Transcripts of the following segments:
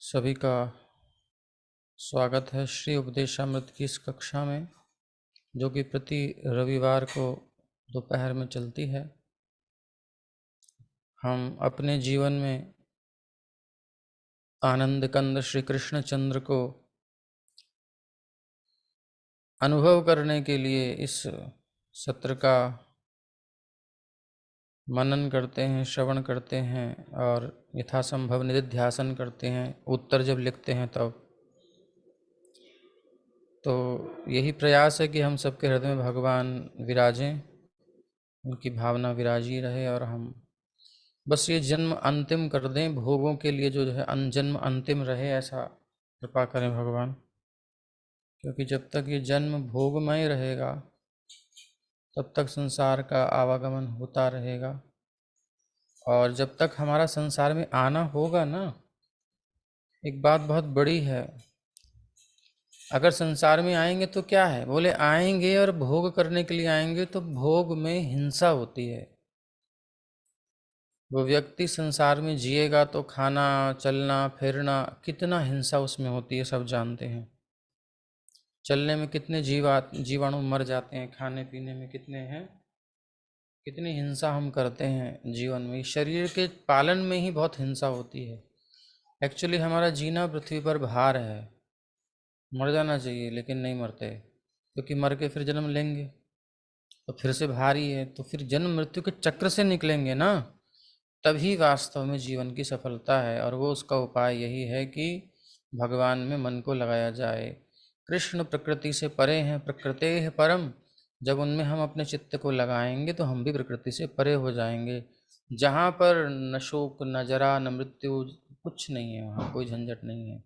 सभी का स्वागत है श्री उपदेशामृत की इस कक्षा में, जो कि प्रति रविवार को दोपहर में चलती है। हम अपने जीवन में आनंद कंद श्री कृष्ण चंद्र को अनुभव करने के लिए इस सत्र का मनन करते हैं, श्रवण करते हैं और यथासंभव निधिध्यासन करते हैं। उत्तर जब लिखते हैं तब तो यही प्रयास है कि हम सबके हृदय में भगवान विराजें, उनकी भावना विराजी रहे और हम बस ये जन्म अंतिम कर दें, भोगों के लिए जो है जन्म अंतिम रहे, ऐसा कृपा करें भगवान। क्योंकि जब तक ये जन्म भोगमय रहेगा तब तक संसार का आवागमन होता रहेगा, और जब तक हमारा संसार में आना होगा ना, एक बात बहुत बड़ी है। अगर संसार में आएंगे तो क्या है, बोले आएंगे और भोग करने के लिए आएंगे, तो भोग में हिंसा होती है। वो व्यक्ति संसार में जिएगा तो खाना चलना फिरना, कितना हिंसा उसमें होती है सब जानते हैं। चलने में कितने जीवाणु मर जाते हैं, खाने पीने में कितने हैं, कितनी हिंसा हम करते हैं जीवन में। शरीर के पालन में ही बहुत हिंसा होती है। एक्चुअली हमारा जीना पृथ्वी पर भार है, मर जाना चाहिए लेकिन नहीं मरते, क्योंकि मर के फिर जन्म लेंगे तो फिर से भारी है, तो फिर जन्म मृत्यु के चक्र से निकलेंगे ना, तभी वास्तव में जीवन की सफलता है। और वो उसका उपाय यही है कि भगवान में मन को लगाया जाए। कृष्ण प्रकृति से परे हैं, प्रकृते है परम। जब उनमें हम अपने चित्त को लगाएंगे तो हम भी प्रकृति से परे हो जाएंगे। जहाँ पर न शोक न जरा न मृत्यु, कुछ नहीं है, वहाँ कोई झंझट नहीं है,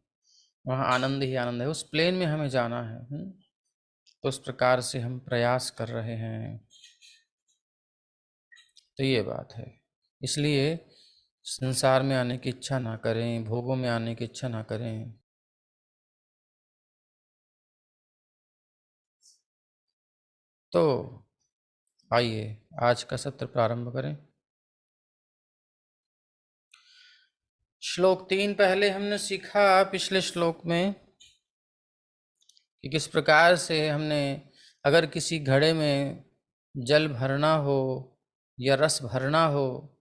वहाँ आनंद ही आनंद है। उस प्लेन में हमें जाना है। तो उस प्रकार से हम प्रयास कर रहे हैं। तो ये बात है, इसलिए संसार में आने की इच्छा ना करें, भोगों में आने की इच्छा ना करें। तो आइए आज का सत्र प्रारंभ करें। श्लोक 3 पहले हमने सीखा पिछले श्लोक में कि किस प्रकार से हमने, अगर किसी घड़े में जल भरना हो या रस भरना हो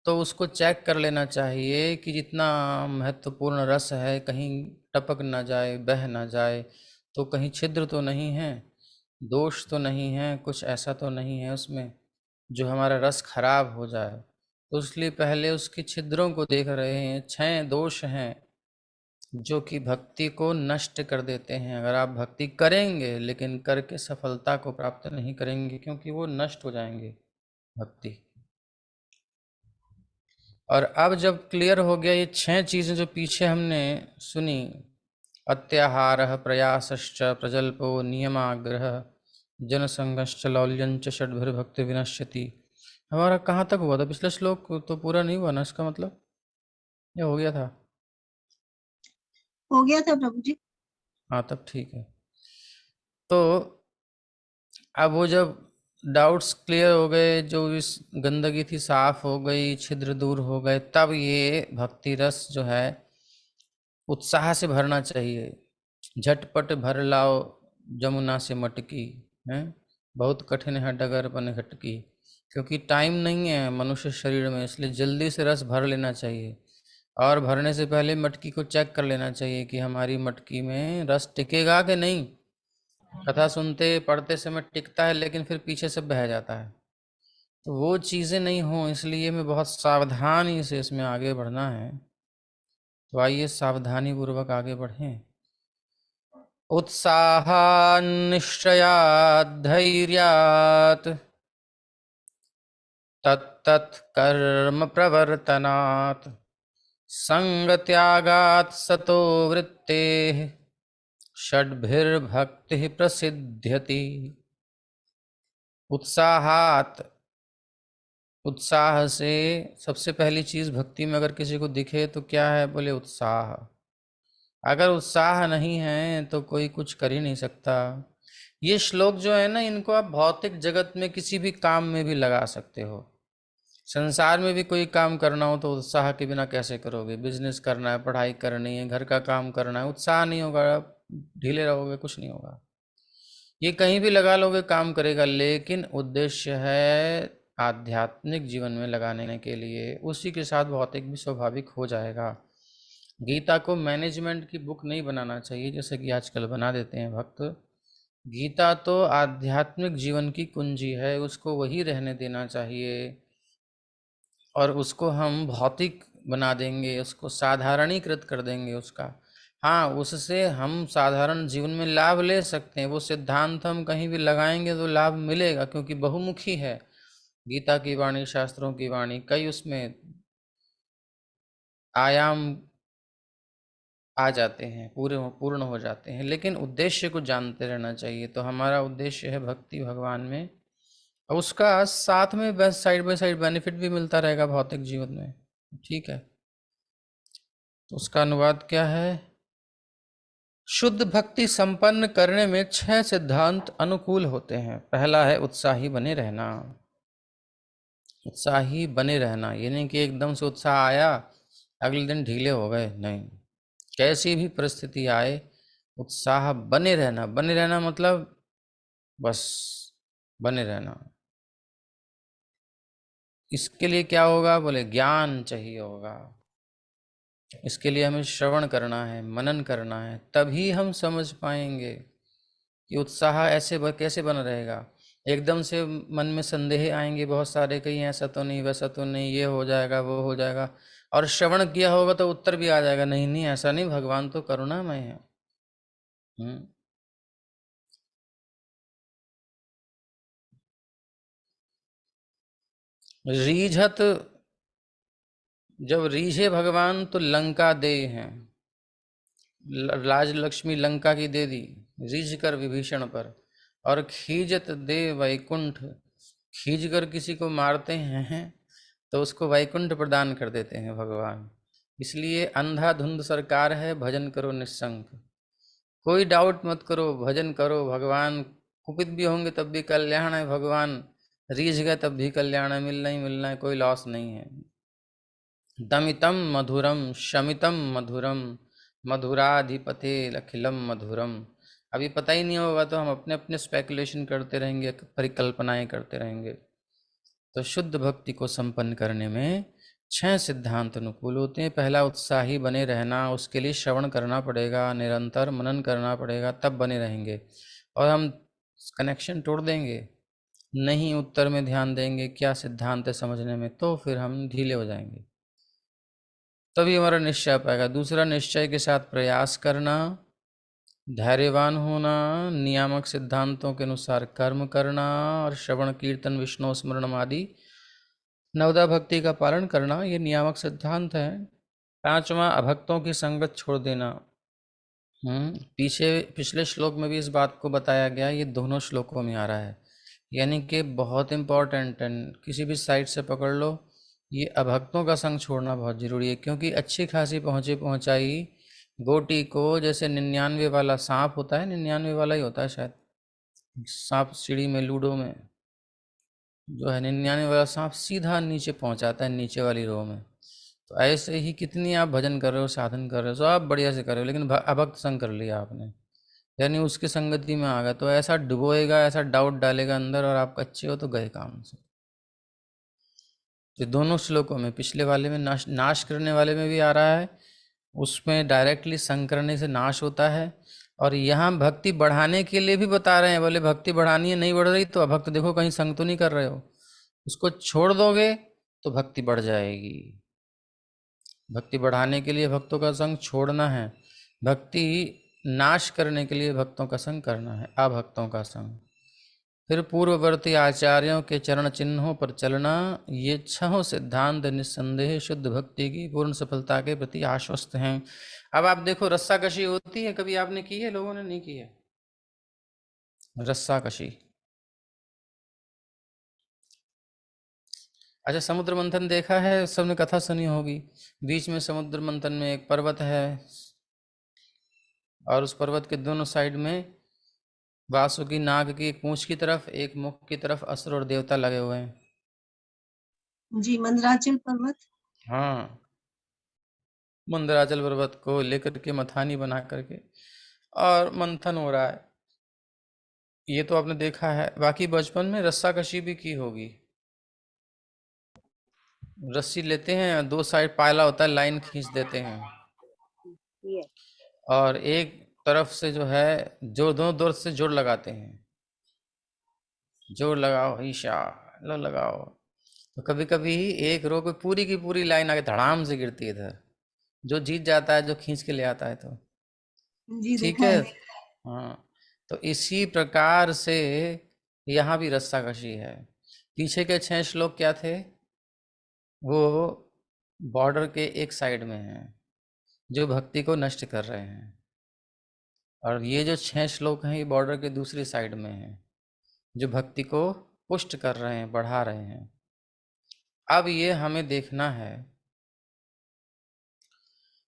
तो उसको चेक कर लेना चाहिए कि जितना महत्वपूर्ण रस है कहीं टपक ना जाए, बह ना जाए, तो कहीं छिद्र तो नहीं है, दोष तो नहीं है, कुछ ऐसा तो नहीं है उसमें जो हमारा रस खराब हो जाए। तो इसलिए पहले उसके छिद्रों को देख रहे हैं। 6 दोष हैं जो कि भक्ति को नष्ट कर देते हैं। अगर आप भक्ति करेंगे लेकिन करके सफलता को प्राप्त नहीं करेंगे, क्योंकि वो नष्ट हो जाएंगे भक्ति। और अब जब क्लियर हो गया ये 6 चीजें जो पीछे हमने सुनी, अत्याहार प्रयासश्च प्रजल्पो नियमाग्रह जनसंगश्च लौल्यंच षड्भिर्भक्ति विनश्यति। हमारा कहाँ तक हुआ था? पिछला श्लोक तो पूरा नहीं हुआ ना इसका मतलब, या हो गया था? हो गया था प्रभु जी। हाँ तब ठीक है। तो अब वो जब डाउट्स क्लियर हो गए, जो इस गंदगी थी साफ हो गई, छिद्र दूर हो गए, तब ये भक्ति रस जो है उत्साह से भरना चाहिए। झटपट भर लाओ जमुना से मटकी, है बहुत कठिन है डगर बन घटकी। क्योंकि टाइम नहीं है मनुष्य शरीर में, इसलिए जल्दी से रस भर लेना चाहिए। और भरने से पहले मटकी को चेक कर लेना चाहिए कि हमारी मटकी में रस टिकेगा कि नहीं। कथा सुनते पढ़ते समय टिकता है लेकिन फिर पीछे से बह जाता है, तो वो चीज़ें नहीं हो, इसलिए हमें बहुत सावधानी से इसमें आगे बढ़ना है। तो आइए सावधानी पूर्वक आगे बढ़ें। उत्साहान्निश्चयात् धैर्यात् तत्तत् कर्म प्रवर्तनात् संगत्यागात् सतो वृत्तेः षड्भिर्भक्तिः प्रसिद्ध्यति। उत्साहात, उत्साह से सबसे पहली चीज भक्ति में अगर किसी को दिखे तो क्या है, बोले उत्साह। अगर उत्साह नहीं है तो कोई कुछ कर ही नहीं सकता। ये श्लोक जो है ना, इनको आप भौतिक जगत में किसी भी काम में भी लगा सकते हो। संसार में भी कोई काम करना हो तो उत्साह के बिना कैसे करोगे? बिजनेस करना है, पढ़ाई करनी है, घर का काम करना है, उत्साह नहीं होगा, ढीले रहोगे, कुछ नहीं होगा। ये कहीं भी लगा लोगे काम करेगा, लेकिन उद्देश्य है आध्यात्मिक जीवन में लगाने के लिए, उसी के साथ भौतिक भी स्वाभाविक हो जाएगा। गीता को मैनेजमेंट की बुक नहीं बनाना चाहिए जैसे कि आजकल बना देते हैं भक्त। गीता तो आध्यात्मिक जीवन की कुंजी है, उसको वही रहने देना चाहिए। और उसको हम भौतिक बना देंगे, उसको साधारणीकृत कर देंगे उसका। हाँ, उससे हम साधारण जीवन में लाभ ले सकते हैं, वो सिद्धांत हम कहीं भी लगाएंगे तो लाभ मिलेगा, क्योंकि बहुमुखी है गीता की वाणी, शास्त्रों की वाणी, कई उसमें आयाम आ जाते हैं, पूरे पूर्ण हो जाते हैं। लेकिन उद्देश्य को जानते रहना चाहिए। तो हमारा उद्देश्य है भक्ति भगवान में, और उसका साथ में बस साइड बाय साइड बेनिफिट भी मिलता रहेगा भौतिक जीवन में। ठीक है, तो उसका अनुवाद क्या है? शुद्ध भक्ति संपन्न करने में 6 सिद्धांत अनुकूल होते हैं। पहला है उत्साही बने रहना। उत्साही बने रहना ये नहीं कि एकदम से उत्साह आया अगले दिन ढीले हो गए, नहीं। कैसी भी परिस्थिति आए उत्साह बने रहना। बने रहना मतलब बस बने रहना। इसके लिए क्या होगा? बोले ज्ञान चाहिए होगा। इसके लिए हमें श्रवण करना है, मनन करना है, तभी हम समझ पाएंगे कि उत्साह कैसे बना रहेगा। एकदम से मन में संदेह आएंगे बहुत सारे, कहीं ऐसा तो नहीं, वैसा तो नहीं, ये हो जाएगा, वो हो जाएगा। और श्रवण किया होगा तो उत्तर भी आ जाएगा, नहीं नहीं ऐसा नहीं, भगवान तो करुणामय है। रीझत, जब रीझे भगवान तो लंका दे हैं। राज लक्ष्मी लंका की दे दी रीझ कर विभीषण पर, और खींचत दे वैकुंठ, खींच कर किसी को मारते हैं तो उसको वैकुंठ प्रदान कर देते हैं भगवान। इसलिए अंधाधुंध सरकार है, भजन करो निस्संक। कोई डाउट मत करो, भजन करो, भगवान कुपित भी होंगे तब भी कल्याण है, भगवान रीझ गए तब भी कल्याण है, मिलना ही मिलना है, कोई लॉस नहीं है। दमितम मधुरम शमितम मधुरम मधुराधिपते अखिलम मधुरम। अभी पता ही नहीं होगा तो हम अपने अपने स्पेकुलेशन करते रहेंगे, परिकल्पनाएं करते रहेंगे। तो शुद्ध भक्ति को संपन्न करने में 6 सिद्धांत अनुकूल होते हैं। पहला उत्साही बने रहना, उसके लिए श्रवण करना पड़ेगा, निरंतर मनन करना पड़ेगा, तब बने रहेंगे। और हम कनेक्शन तोड़ देंगे, नहीं उत्तर में ध्यान देंगे क्या सिद्धांत है समझने में, तो फिर हम ढीले हो जाएंगे, तभी हमारा निश्चय पाएगा। दूसरा, निश्चय के साथ प्रयास करना, धैर्यवान होना, नियामक सिद्धांतों के अनुसार कर्म करना, और श्रवण कीर्तन विष्णु स्मरण आदि नवदा भक्ति का पालन करना, ये नियामक सिद्धांत है। पांचवा, अभक्तों की संगत छोड़ देना। पिछले श्लोक में भी इस बात को बताया गया, ये दोनों श्लोकों में आ रहा है, यानी कि बहुत इम्पोर्टेंट है, किसी भी साइड से पकड़ लो, ये अभक्तों का संग छोड़ना बहुत जरूरी है। क्योंकि अच्छी खासी पहुंचाई गोटी को, जैसे 99 वाला सांप होता है, 99 वाला ही होता है शायद सांप, सीढ़ी में लूडो में जो है 99 वाला सांप सीधा नीचे पहुंचाता है, नीचे वाली रो में। तो ऐसे ही कितनी आप भजन कर रहे हो, साधन कर रहे हो, सब बढ़िया से कर रहे हो, लेकिन अभक्त संग कर लिया आपने, यानी उसकी संगति में आ गया, तो ऐसा डुबोएगा, ऐसा डाउट डालेगा अंदर, और आप अच्छे हो तो गए काम से। तो दोनों श्लोकों में, पिछले वाले में नाश करने वाले में भी आ रहा है, उसमें डायरेक्टली संग करने से नाश होता है, और यहाँ भक्ति बढ़ाने के लिए भी बता रहे हैं। बोले भक्ति बढ़ानी है, नहीं बढ़ रही तो अभक्त देखो कहीं संग तो नहीं कर रहे हो, उसको छोड़ दोगे तो भक्ति बढ़ जाएगी। भक्ति बढ़ाने के लिए भक्तों का संग छोड़ना है, भक्ति नाश करने के लिए भक्तों का संग करना है, अभक्तों का संग। फिर पूर्ववर्ती आचार्यों के चरण चिन्हों पर चलना, ये 6 सिद्धांत निस्संदेह शुद्ध भक्ति की पूर्ण सफलता के प्रति आश्वस्त हैं। अब आप देखो, रस्साकशी होती है, कभी आपने की है? लोगों ने नहीं की है रस्साकशी? अच्छा, समुद्र मंथन देखा है? सबने कथा सुनी होगी। बीच में समुद्र मंथन में एक पर्वत है, और उस पर्वत के दोनों साइड में वासुकी नाग की एक पूंछ की तरफ, एक मुख की तरफ असुर और देवता लगे हुए हैं। जी, मंदराचल पर्वत। हाँ, मंदराचल पर्वत को लेकर के मथानी बना करके और मंथन हो रहा है। ये तो आपने देखा है। बाकी बचपन में रस्साकशी भी की होगी। रस्सी लेते हैं, दो साइड पायला होता है, लाइन खींच देते हैं ये और एक तरफ से जो है जोड़, दोनों तरफ से जोड़ लगाते हैं। जोड़ लगाओ ईशा, लो लगाओ। तो कभी कभी एक रो पे पूरी की पूरी लाइन आके धड़ाम से गिरती है इधर। जो जीत जाता है, जो खींच के ले आता है, तो जी, ठीक देखा है। है। हाँ, तो इसी प्रकार से यहाँ भी रस्साकशी है। पीछे के 6 श्लोक क्या थे? वो बॉर्डर के एक साइड में हैं, जो भक्ति को नष्ट कर रहे हैं। और ये जो 6 श्लोक हैं, ये बॉर्डर के दूसरी साइड में हैं, जो भक्ति को पुष्ट कर रहे हैं, बढ़ा रहे हैं। अब ये हमें देखना है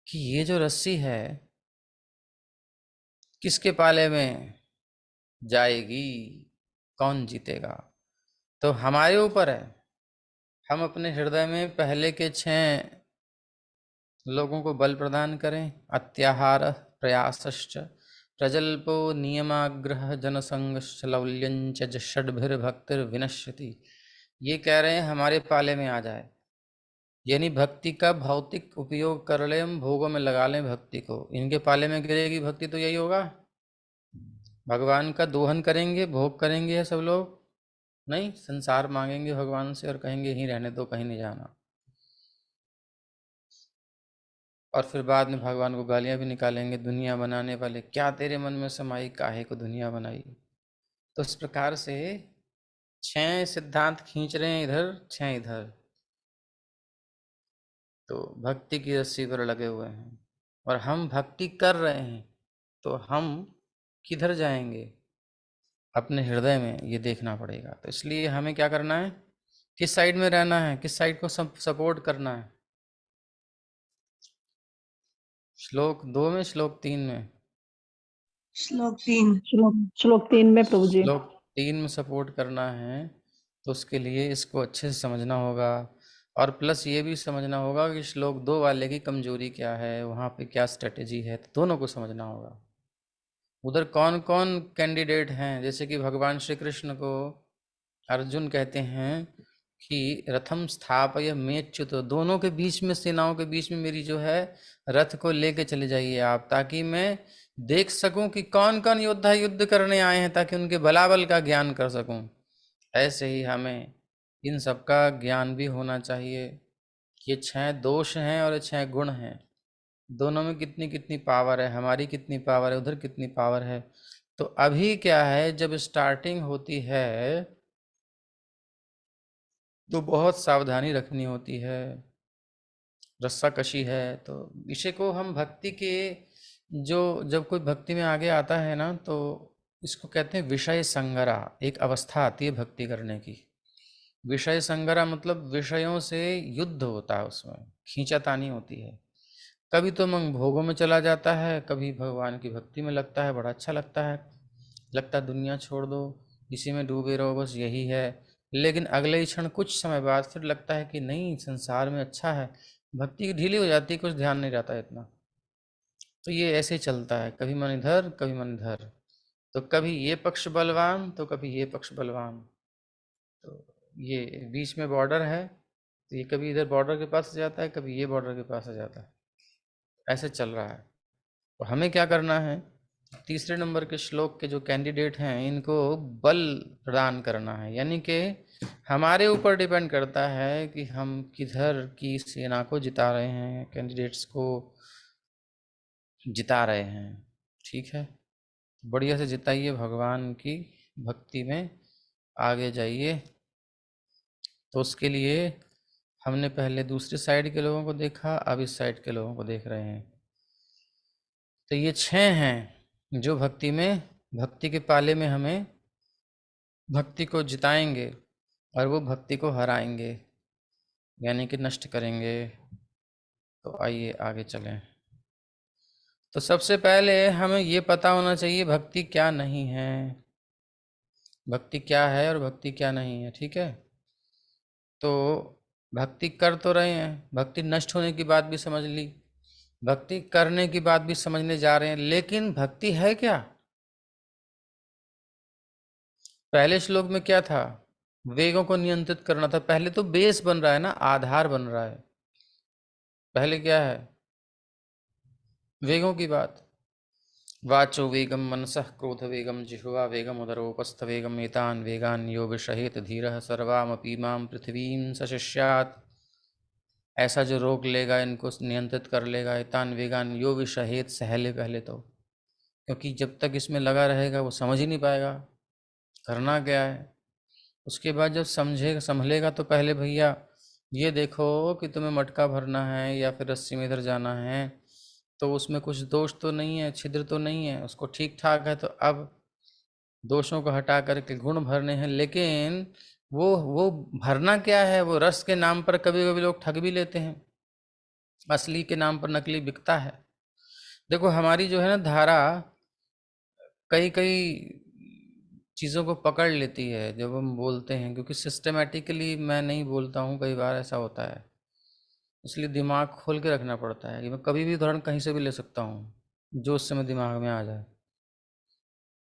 कि ये जो रस्सी है किसके पाले में जाएगी, कौन जीतेगा। तो हमारे ऊपर है। हम अपने हृदय में पहले के 6 लोगों को बल प्रदान करें। अत्याहार प्रयासश्च प्रजल्पो नियमाग्रह जनसंगश्च लौल्यंच षड्भिर्भक्तिर्विनश्यति। ये कह रहे हैं हमारे पाले में आ जाए, यानी भक्ति का भौतिक उपयोग कर ले, हम भोगों में लगा लें भक्ति को। इनके पाले में गिरेगी भक्ति तो यही होगा, भगवान का दोहन करेंगे, भोग करेंगे सब लोग। नहीं, संसार मांगेंगे भगवान से और कहेंगे यहीं रहने दो, कहीं नहीं जाना। और फिर बाद में भगवान को गालियां भी निकालेंगे, दुनिया बनाने वाले, क्या तेरे मन में समाई, काहे को दुनिया बनाई। तो इस प्रकार से 6 सिद्धांत खींच रहे हैं इधर, 6 इधर। तो भक्ति की रस्सी पर लगे हुए हैं और हम भक्ति कर रहे हैं, तो हम किधर जाएंगे? अपने हृदय में, ये देखना पड़ेगा। तो इसलिए हमें क्या करना है, किस साइड में रहना है, किस साइड को सपोर्ट करना है। श्लोक 2 में, श्लोक 3 में? श्लोक 3। श्लोक 3 में प्रभु जी। श्लोक 3 में सपोर्ट करना है, तो उसके लिए इसको अच्छे से समझना होगा। और प्लस ये भी समझना होगा कि श्लोक 2 वाले की कमजोरी क्या है, वहाँ पे क्या स्ट्रेटेजी है, तो दोनों को समझना होगा। उधर कौन कौन कैंडिडेट हैं, जैसे कि भगवान श्री कृष्ण को अर्जुन कहते हैं कि रथम स्थापय मेच्युत, दोनों के बीच में, सेनाओं के बीच में मेरी जो है रथ को लेके चले जाइए आप, ताकि मैं देख सकूं कि कौन कौन योद्धा युद्ध करने आए हैं, ताकि उनके बलाबल का ज्ञान कर सकूं। ऐसे ही हमें इन सब का ज्ञान भी होना चाहिए। ये 6 दोष हैं और ये 6 गुण हैं, दोनों में कितनी कितनी पावर है, हमारी कितनी पावर है, उधर कितनी पावर है। तो अभी क्या है, जब स्टार्टिंग होती है तो बहुत सावधानी रखनी होती है, रस्साकशी है। तो विषय को हम भक्ति के, जो जब कोई भक्ति में आगे आता है ना, तो इसको कहते हैं विषय संगरा। एक अवस्था आती है भक्ति करने की, विषय संगरा मतलब विषयों से युद्ध होता है, उसमें खींचातानी होती है। कभी तो मन भोगों में चला जाता है, कभी भगवान की भक्ति में लगता है, बड़ा अच्छा लगता है, लगता है दुनिया छोड़ दो, इसी में डूबे रहो, बस यही है। लेकिन अगले ही क्षण, कुछ समय बाद फिर लगता है कि नहीं, संसार में अच्छा है, भक्ति ढीली हो जाती है, कुछ ध्यान नहीं रहता है इतना। तो ये ऐसे ही चलता है, कभी मन इधर, कभी मन इधर। तो कभी ये पक्ष बलवान, तो कभी ये पक्ष बलवान। तो ये बीच में बॉर्डर है, तो ये कभी इधर बॉर्डर के पास आ जाता है, कभी ये बॉर्डर के पास आ जाता है, ऐसे चल रहा है। तो हमें क्या करना है, तीसरे नंबर के श्लोक के जो कैंडिडेट हैं, इनको बल प्रदान करना है। यानी कि हमारे ऊपर डिपेंड करता है कि हम किधर की सेना को जिता रहे हैं, कैंडिडेट्स को जिता रहे हैं। ठीक है, बढ़िया से जिताइए, भगवान की भक्ति में आगे जाइए। तो उसके लिए हमने पहले दूसरी साइड के लोगों को देखा, अब इस साइड के लोगों को देख रहे हैं। तो ये 6 हैं जो भक्ति में, भक्ति के पाले में हमें भक्ति को जिताएंगे और वो भक्ति को हराएंगे, यानी कि नष्ट करेंगे। तो आइए आगे चलें। तो सबसे पहले हमें ये पता होना चाहिए भक्ति क्या नहीं है, भक्ति क्या है और भक्ति क्या नहीं है। ठीक है, तो भक्ति कर तो रहे हैं, भक्ति नष्ट होने की बात भी समझ ली, भक्ति करने की बात भी समझने जा रहे हैं, लेकिन भक्ति है क्या? पहले श्लोक में क्या था? वेगों को नियंत्रित करना था। पहले तो बेस बन रहा है ना, आधार बन रहा है। पहले क्या है? वेगों की बात। वाचो वेगम मनसः क्रोध वेगम जिह्वा वेगम उदरोपस्थ वेगम एतान वेगान यो विषहेत धीरः सर्वामपि मां पृथ्वीं सशिष्यात्। ऐसा जो रोक लेगा, इनको नियंत्रित कर लेगा, एतान वेगान यो विषहेत, सह ले पहले तो, क्योंकि जब तक इसमें लगा रहेगा वो समझ ही नहीं पाएगा करना क्या है। उसके बाद जब समझेगा संभलेगा तो पहले भैया ये देखो कि तुम्हें मटका भरना है या फिर रस्सी में इधर जाना है तो उसमें कुछ दोष तो नहीं है, छिद्र तो नहीं है, उसको ठीक ठाक है, तो अब दोषों को हटा करके गुण भरने हैं। लेकिन वो भरना क्या है? वो रस के नाम पर कभी कभी लोग ठग भी लेते हैं, असली के नाम पर नकली बिकता है। देखो हमारी जो है ना धारा कई कई चीज़ों को पकड़ लेती है जब हम बोलते हैं, क्योंकि सिस्टमेटिकली मैं नहीं बोलता हूँ, कई बार ऐसा होता है, इसलिए दिमाग खोल के रखना पड़ता है कि मैं कभी भी उदाहरण कहीं से भी ले सकता हूँ जो उस समय दिमाग में आ जाए।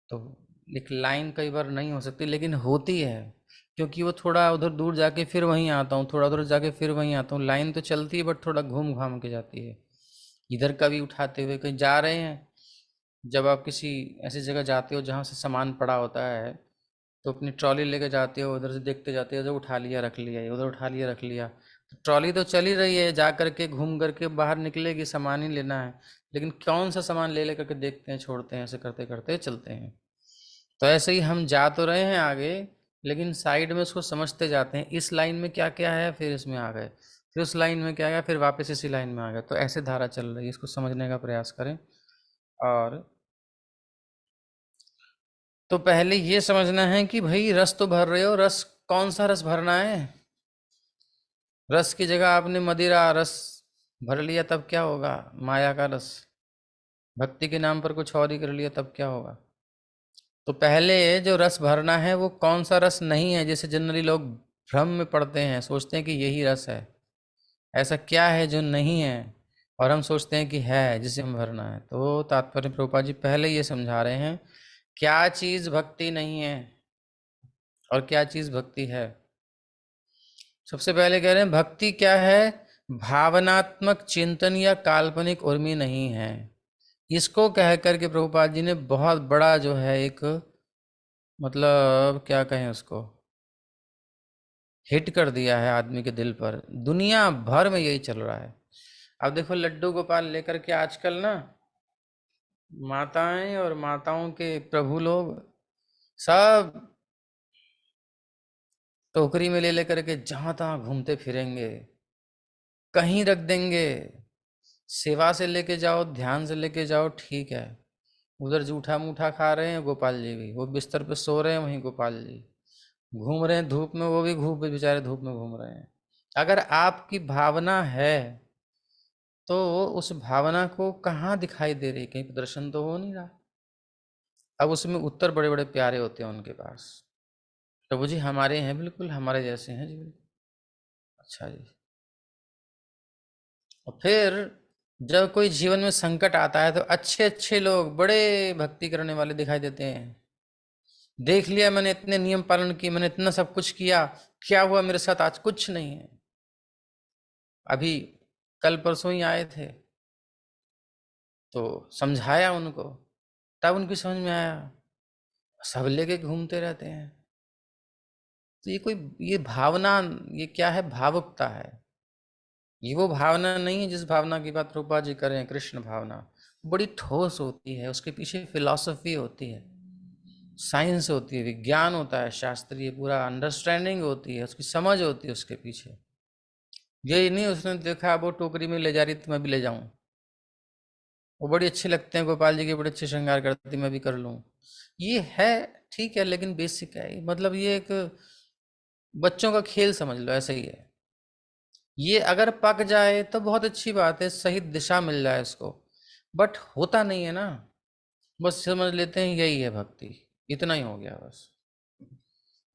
तो एक लाइन कई बार नहीं हो सकती, लेकिन होती है, क्योंकि वो थोड़ा उधर दूर जाके फिर वहीं आता हूँ, थोड़ा दूर जाके फिर वहीं आता हूँ। लाइन तो चलती है बट थोड़ा घूम घाम के जाती है। इधर का भी उठाते हुए कहीं जा रहे हैं, जब आप किसी ऐसी जगह जाते हो जहाँ से सामान पड़ा होता है तो अपनी ट्रॉली लेके जाते हो, उधर से देखते जाते हो, उधर उठा लिया रख लिया, ये उधर उठा लिया रख लिया, तो ट्रॉली तो चल ही रही है, जा करके घूम करके बाहर निकलेगी, सामान ही लेना है, लेकिन कौन सा सामान ले ले करके देखते हैं, छोड़ते हैं, ऐसे करते करते चलते हैं। तो ऐसे ही हम जा तो रहे हैं आगे, लेकिन साइड में उसको समझते जाते हैं, इस लाइन में क्या क्या है, फिर इसमें आ गए, फिर उस लाइन में क्या गया, फिर वापस इसी लाइन में आ गए। तो ऐसे धारा चल रही है, इसको समझने का प्रयास करें। और तो पहले ये समझना है कि भाई रस तो भर रहे हो, रस कौन सा रस भरना है? रस की जगह आपने मदिरा रस भर लिया तब क्या होगा? माया का रस। भक्ति के नाम पर कुछ और ही कर लिया तब क्या होगा? तो पहले जो रस भरना है वो कौन सा रस नहीं है, जैसे जनरली लोग भ्रम में पड़ते हैं, सोचते हैं कि यही रस है। ऐसा क्या है जो नहीं है और हम सोचते हैं कि है जिसे हम भरना है? तो तात्पर्य प्रभुपाद जी पहले ये समझा रहे हैं क्या चीज भक्ति नहीं है और क्या चीज भक्ति है। सबसे पहले कह रहे हैं भक्ति क्या है? भावनात्मक चिंतन या काल्पनिक उर्मी नहीं है। इसको कह करके प्रभुपाद जी ने बहुत बड़ा जो है एक, मतलब क्या कहें उसको, हिट कर दिया है आदमी के दिल पर। दुनिया भर में यही चल रहा है। अब देखो लड्डू गोपाल लेकर के आजकल ना माताएं और माताओं के प्रभु लोग सब टोकरी में ले लेकर के जहां तहां घूमते फिरेंगे, कहीं रख देंगे। सेवा से लेके जाओ, ध्यान से लेके जाओ, ठीक है, उधर जूठा मूठा खा रहे हैं गोपाल जी भी, वो बिस्तर पे सो रहे हैं वहीं गोपाल जी, घूम रहे हैं धूप में, वो भी धूप में, बेचारे धूप में घूम रहे हैं। अगर आपकी भावना है तो उस भावना को कहाँ दिखाई दे रही? कहीं प्रदर्शन तो हो नहीं रहा। अब उसमें उत्तर बड़े बड़े प्यारे होते हैं उनके पास, प्रभु जी हमारे हैं, बिल्कुल हमारे जैसे हैं जी, बिल्कुल। अच्छा जी। और फिर जब कोई जीवन में संकट आता है तो अच्छे अच्छे लोग, बड़े भक्ति करने वाले दिखाई देते हैं। देख लिया मैंने, इतने नियम पालन किए, मैंने इतना सब कुछ किया, क्या हुआ मेरे साथ? आज कुछ नहीं है। अभी कल परसों ही आए थे तो समझाया उनको, तब उनकी समझ में आया, सब लेके घूमते रहते हैं। तो ये कोई, ये भावना, ये क्या है? भावुकता है। ये वो भावना नहीं है जिस भावना की बात रूपा जी कर रहे हैं, कृष्ण भावना। बड़ी ठोस होती है, उसके पीछे फिलॉसफी होती है, साइंस होती है, विज्ञान होता है, शास्त्रीय पूरा अंडरस्टैंडिंग होती है, उसकी समझ होती है उसके पीछे। यही नहीं उसने देखा वो टोकरी में ले जा रही थी मैं भी ले जाऊं, वो बड़ी अच्छे लगते हैं गोपाल जी के, बड़े अच्छे श्रृंगार करती, मैं भी कर लूं। ये है, ठीक है, लेकिन बेसिक है, मतलब ये एक बच्चों का खेल समझ लो, ऐसा ही है। ये अगर पक जाए तो बहुत अच्छी बात है, सही दिशा मिल जाए इसको, बट होता नहीं है ना। बस समझ लेते हैं यही है भक्ति, इतना ही हो गया बस।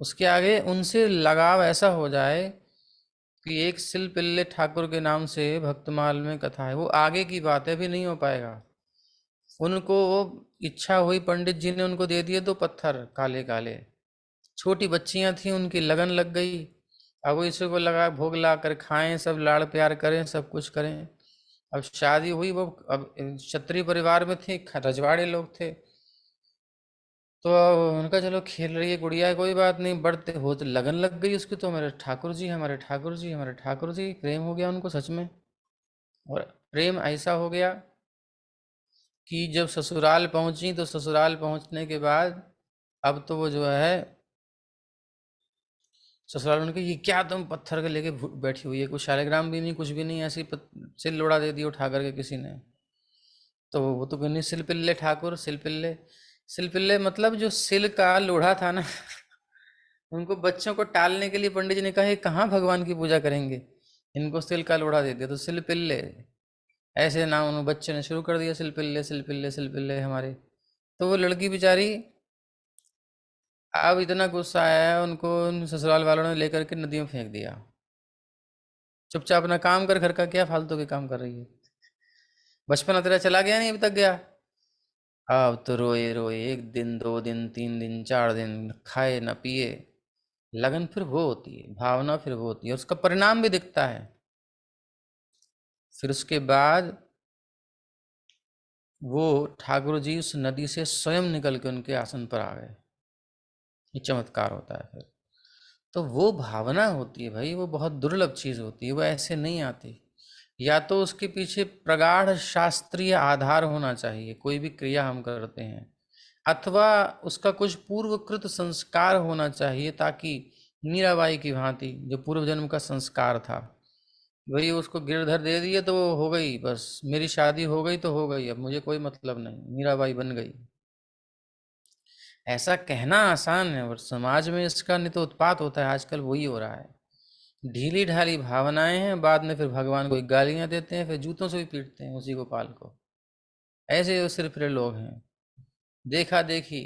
उसके आगे उनसे लगाव ऐसा हो जाए कि एक सिलपिल्ले ठाकुर के नाम से भक्तमाल में कथा है, वो आगे की बात है, भी नहीं हो पाएगा। उनको इच्छा हुई, पंडित जी ने उनको दे दिए 2 पत्थर काले काले। छोटी बच्चियां थी, उनकी लगन लग गई। अब वो इसी को लगा भोग ला कर खाएं, सब लाड़ प्यार करें, सब कुछ करें। अब शादी हुई, वो अब क्षत्रिय परिवार में थे, रजवाड़े लोग थे, तो उनका चलो खेल रही है गुड़िया, कोई बात नहीं, बढ़ते हो तो लगन लग गई उसकी, तो हमारे ठाकुर जी, हमारे ठाकुर जी, हमारे ठाकुर जी, प्रेम हो गया उनको सच में। और प्रेम ऐसा हो गया कि जब ससुराल पहुंची, तो ससुराल पहुंचने के बाद अब तो वो जो है ससुराल में उनके, ये क्या तुम पत्थर के लेके बैठी हुई है, कुछ शालिग्राम भी नहीं, कुछ भी नहीं, ऐसी सिल लोड़ा दे दी उठा करके किसी ने। तो वो तो कहनी सिलपिल्ले ठाकुर, सिलपिल्ले, सिलपिल्ले मतलब जो सिल का लोढ़ा था ना उनको बच्चों को टालने के लिए पंडित जी ने कहा ये कहाँ भगवान की पूजा करेंगे, इनको सिल का लोढ़ा दे दिया, तो सिलपिल्ले ऐसे नाम उन बच्चे ने शुरू कर दिया, सिलपिल्ले सिलपिल्ले सिलपिल्ले हमारे। तो वो लड़की बेचारी, अब इतना गुस्सा आया है उनको, उन ससुराल वालों ने लेकर के नदी में फेंक दिया। चुपचाप अपना काम कर, घर का क्या फालतू के काम कर रही है, बचपन तेरा चला गया नहीं अभी तक गया। अब तो रोए रोए, 1 दिन 2 दिन 3 दिन 4 दिन खाए ना पिए। लगन फिर वो होती है, भावना फिर वो होती है, उसका परिणाम भी दिखता है। फिर उसके बाद वो ठाकुर जी उस नदी से स्वयं निकल के उनके आसन पर आ गए। ये चमत्कार होता है फिर। तो वो भावना होती है भाई, वो बहुत दुर्लभ चीज होती है, वो ऐसे नहीं आती। या तो उसके पीछे प्रगाढ़ शास्त्रीय आधार होना चाहिए, कोई भी क्रिया हम करते हैं, अथवा उसका कुछ पूर्वकृत संस्कार होना चाहिए, ताकि मीराबाई की भांति जो पूर्व जन्म का संस्कार था, वही उसको गिरधर दे दिए तो वो हो गई, बस मेरी शादी हो गई तो हो गई, अब मुझे कोई मतलब नहीं, मीराबाई बन गई। ऐसा कहना आसान है, और समाज में इसका नहीं तो उत्पात होता है, आजकल वही हो रहा है। ढीली ढाली भावनाएं हैं, बाद में फिर भगवान को गालियां देते हैं, फिर जूतों से भी पीटते हैं उसी गोपाल को। ऐसे वो सिर्फ लोग हैं, देखा देखी,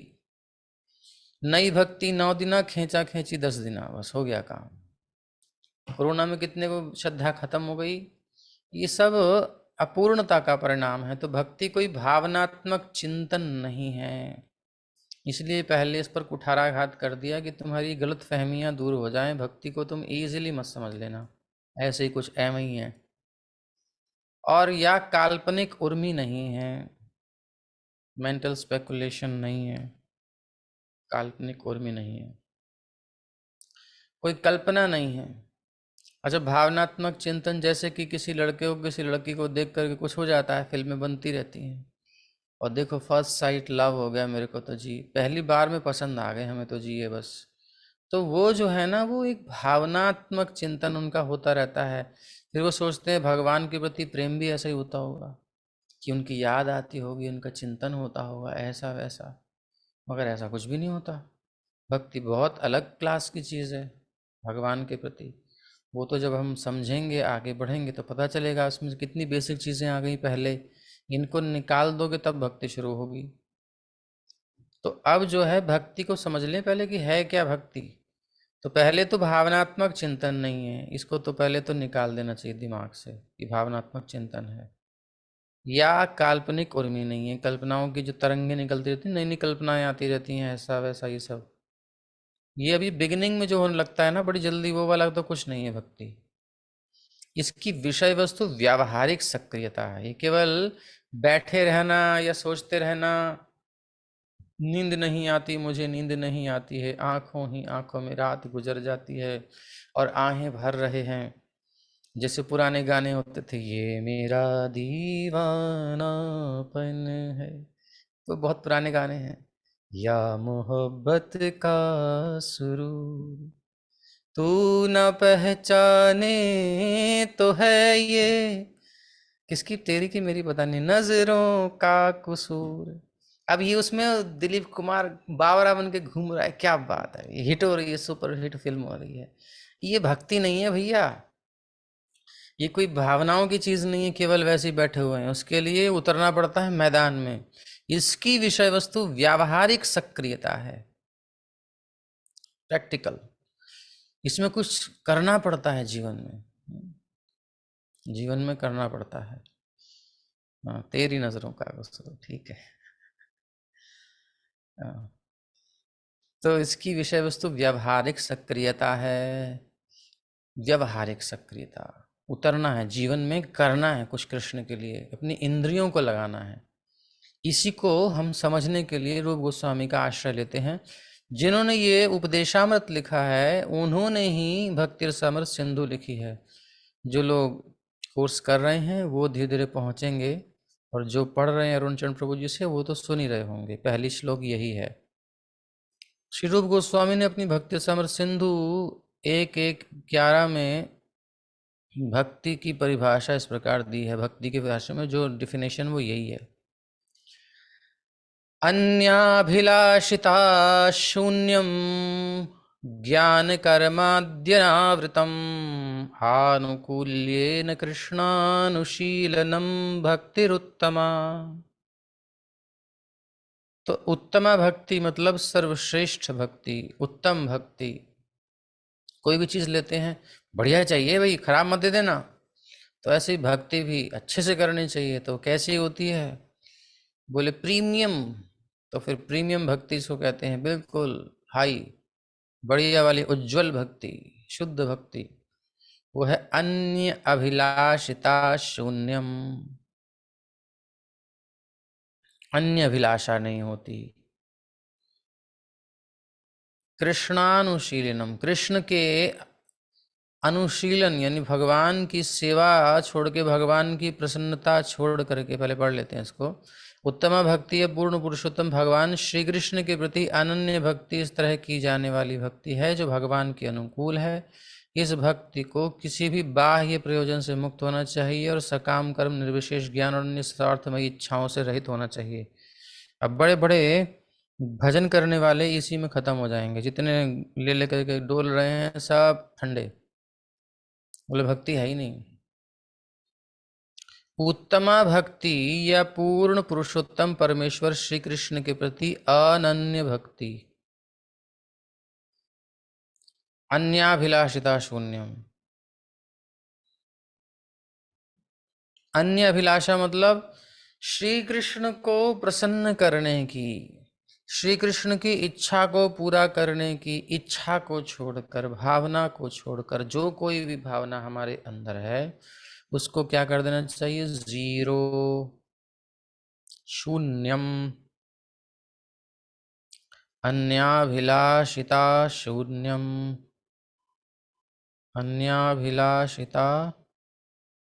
नई भक्ति 9 दिना, खींचा खींची 10 दिना, बस हो गया काम। कोरोना में कितने को श्रद्धा खत्म हो गई। ये सब अपूर्णता का परिणाम है। तो भक्ति कोई भावनात्मक चिंतन नहीं है, इसलिए पहले इस पर कुठाराघात कर दिया कि तुम्हारी गलत फहमियां दूर हो जाएं, भक्ति को तुम इजीली मत समझ लेना, ऐसे ही कुछ एम ही है। और या काल्पनिक उर्मी नहीं है, मेंटल स्पेकुलेशन नहीं है, काल्पनिक उर्मी नहीं है, कोई कल्पना नहीं है। अच्छा, भावनात्मक चिंतन जैसे कि किसी लड़के को किसी लड़की को देख करके कुछ हो जाता है, फिल्में बनती रहती हैं, और देखो फर्स्ट साइट लव हो गया मेरे को तो जी, पहली बार में पसंद आ गए हमें तो जी, ये बस। तो वो जो है ना, वो एक भावनात्मक चिंतन उनका होता रहता है। फिर वो सोचते हैं भगवान के प्रति प्रेम भी ऐसा ही होता होगा, कि उनकी याद आती होगी, उनका चिंतन होता होगा ऐसा वैसा, मगर ऐसा कुछ भी नहीं होता। भक्ति बहुत अलग क्लास की चीज़ है भगवान के प्रति। वो तो जब हम समझेंगे, आगे बढ़ेंगे, तो पता चलेगा उसमें कितनी बेसिक चीज़ें आ गई पहले, इनको निकाल दोगे तब भक्ति शुरू होगी। तो अब जो है भक्ति को समझ लें पहले कि है क्या भक्ति। तो पहले तो भावनात्मक चिंतन नहीं है, इसको तो पहले तो निकाल देना चाहिए दिमाग से कि भावनात्मक चिंतन है। या काल्पनिक उर्मी नहीं है, कल्पनाओं की जो तरंगे निकलती रहती हैं, नई नई कल्पनाएं आती रहती हैं, ऐसा वैसा ये सब, ये अभी बिगिनिंग में जो होने लगता है ना बड़ी जल्दी, वो वाला तो कुछ नहीं है भक्ति। इसकी विषय वस्तु व्यावहारिक सक्रियता है, ये केवल बैठे रहना या सोचते रहना, नींद नहीं आती मुझे, नींद नहीं आती है, आंखों ही आंखों में रात गुजर जाती है और आहें भर रहे हैं, जैसे पुराने गाने होते थे, ये मेरा दीवानापन है, तो बहुत पुराने गाने हैं। या मोहब्बत का सुरूर तू न पहचाने तो है ये, किसकी, तेरी की मेरी पता नहीं, नजरों का कसूर। अब ये उसमें दिलीप कुमार बावरा बन के घूम रहा है, क्या बात है, ये हिट हो रही है, सुपर हिट फिल्म हो रही है। ये भक्ति नहीं है भैया, ये कोई भावनाओं की चीज नहीं है, केवल वैसे ही बैठे हुए हैं, उसके लिए उतरना पड़ता है मैदान में। इसकी विषय वस्तु व्यावहारिक सक्रियता है, प्रैक्टिकल। इसमें कुछ करना पड़ता है जीवन में, जीवन में करना पड़ता है। हाँ, तेरी नजरों का गुस्सा, ठीक है। हाँ, तो इसकी विषय वस्तु व्यावहारिक सक्रियता है। व्यावहारिक सक्रियता, उतरना है जीवन में, करना है कुछ कृष्ण के लिए, अपनी इंद्रियों को लगाना है। इसी को हम समझने के लिए रूप गोस्वामी का आश्रय लेते हैं। जिन्होंने ये उपदेशामृत लिखा है उन्होंने ही भक्ति रसामृत सिंधु लिखी है। जो लोग कोर्स कर रहे हैं वो धीरे धीरे पहुंचेंगे, और जो पढ़ रहे हैं अरुण चंद्र प्रभु जी से वो तो सुन ही रहे होंगे। पहली श्लोक यही है। श्री रूप गोस्वामी ने अपनी भक्ति रसामृत सिंधु 1:11 में भक्ति की परिभाषा इस प्रकार दी है। भक्ति की भाषा में जो डिफिनेशन वो यही है। अन्याभिलाषिता शून्यम ज्ञान कर्माद्यनावृतम आनुकूल्येन कृष्णानुशीलनम भक्तिरुत्तमा। तो उत्तमा भक्ति मतलब सर्वश्रेष्ठ भक्ति, उत्तम भक्ति। कोई भी चीज लेते हैं बढ़िया चाहिए भाई, खराब मत दे देना। तो ऐसे ही भक्ति भी अच्छे से करनी चाहिए। तो कैसी होती है? बोले प्रीमियम। तो फिर प्रीमियम भक्ति इसको कहते हैं, बिल्कुल हाई, बढ़िया वाली, उज्जवल भक्ति, शुद्ध भक्ति। वो है अन्य अभिलाषिता शून्यम। अन्य अभिलाषा नहीं होती। कृष्णानुशीलनम, कृष्ण के अनुशीलन यानी भगवान की सेवा छोड़ के, भगवान की प्रसन्नता छोड़ करके, पहले पढ़ लेते हैं इसको। उत्तमा भक्ति है पूर्ण पुरुषोत्तम भगवान श्री कृष्ण के प्रति अनन्य भक्ति इस तरह की जाने वाली भक्ति है जो भगवान के अनुकूल है। इस भक्ति को किसी भी बाह्य प्रयोजन से मुक्त होना चाहिए और सकाम कर्म, निर्विशेष ज्ञान और अन्य स्वार्थमयी इच्छाओं से रहित होना चाहिए। अब बड़े बड़े भजन करने वाले इसी में खत्म हो जाएंगे। जितने ले लेकर के डोल रहे हैं सब ठंडे, बोले भक्ति है ही नहीं। उत्तमा भक्ति या पूर्ण पुरुषोत्तम परमेश्वर श्री कृष्ण के प्रति अनन्य भक्ति। अन्याभिलाषिता शून्यम। अन्य अभिलाषा मतलब श्री कृष्ण को प्रसन्न करने की, श्री कृष्ण की इच्छा को पूरा करने की इच्छा को छोड़कर, भावना को छोड़कर, जो कोई भी भावना हमारे अंदर है उसको क्या कर देना चाहिए? जीरो, शून्यम। अन्याभिलाषिता शून्यम, अन्याभिलाषिता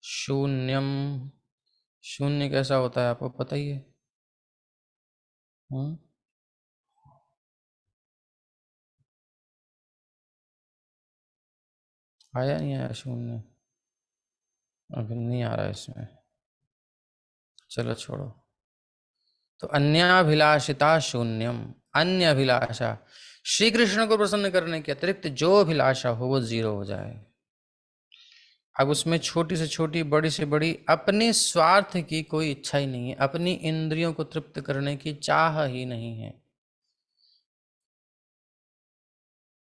शून्यम। शून्य कैसा होता है आपको पता ही है? आया नहीं आया शून्य? अभी नहीं आ रहा है इसमें, चलो छोड़ो। तो अन्याभिलाषिता शून्यम, अन्य अभिलाषा, श्री कृष्ण को प्रसन्न करने के अतिरिक्त जो अभिलाषा हो वो जीरो हो जाए। अब उसमें छोटी से छोटी, बड़ी से बड़ी, अपने स्वार्थ की कोई इच्छा ही नहीं है, अपनी इंद्रियों को तृप्त करने की चाह ही नहीं है।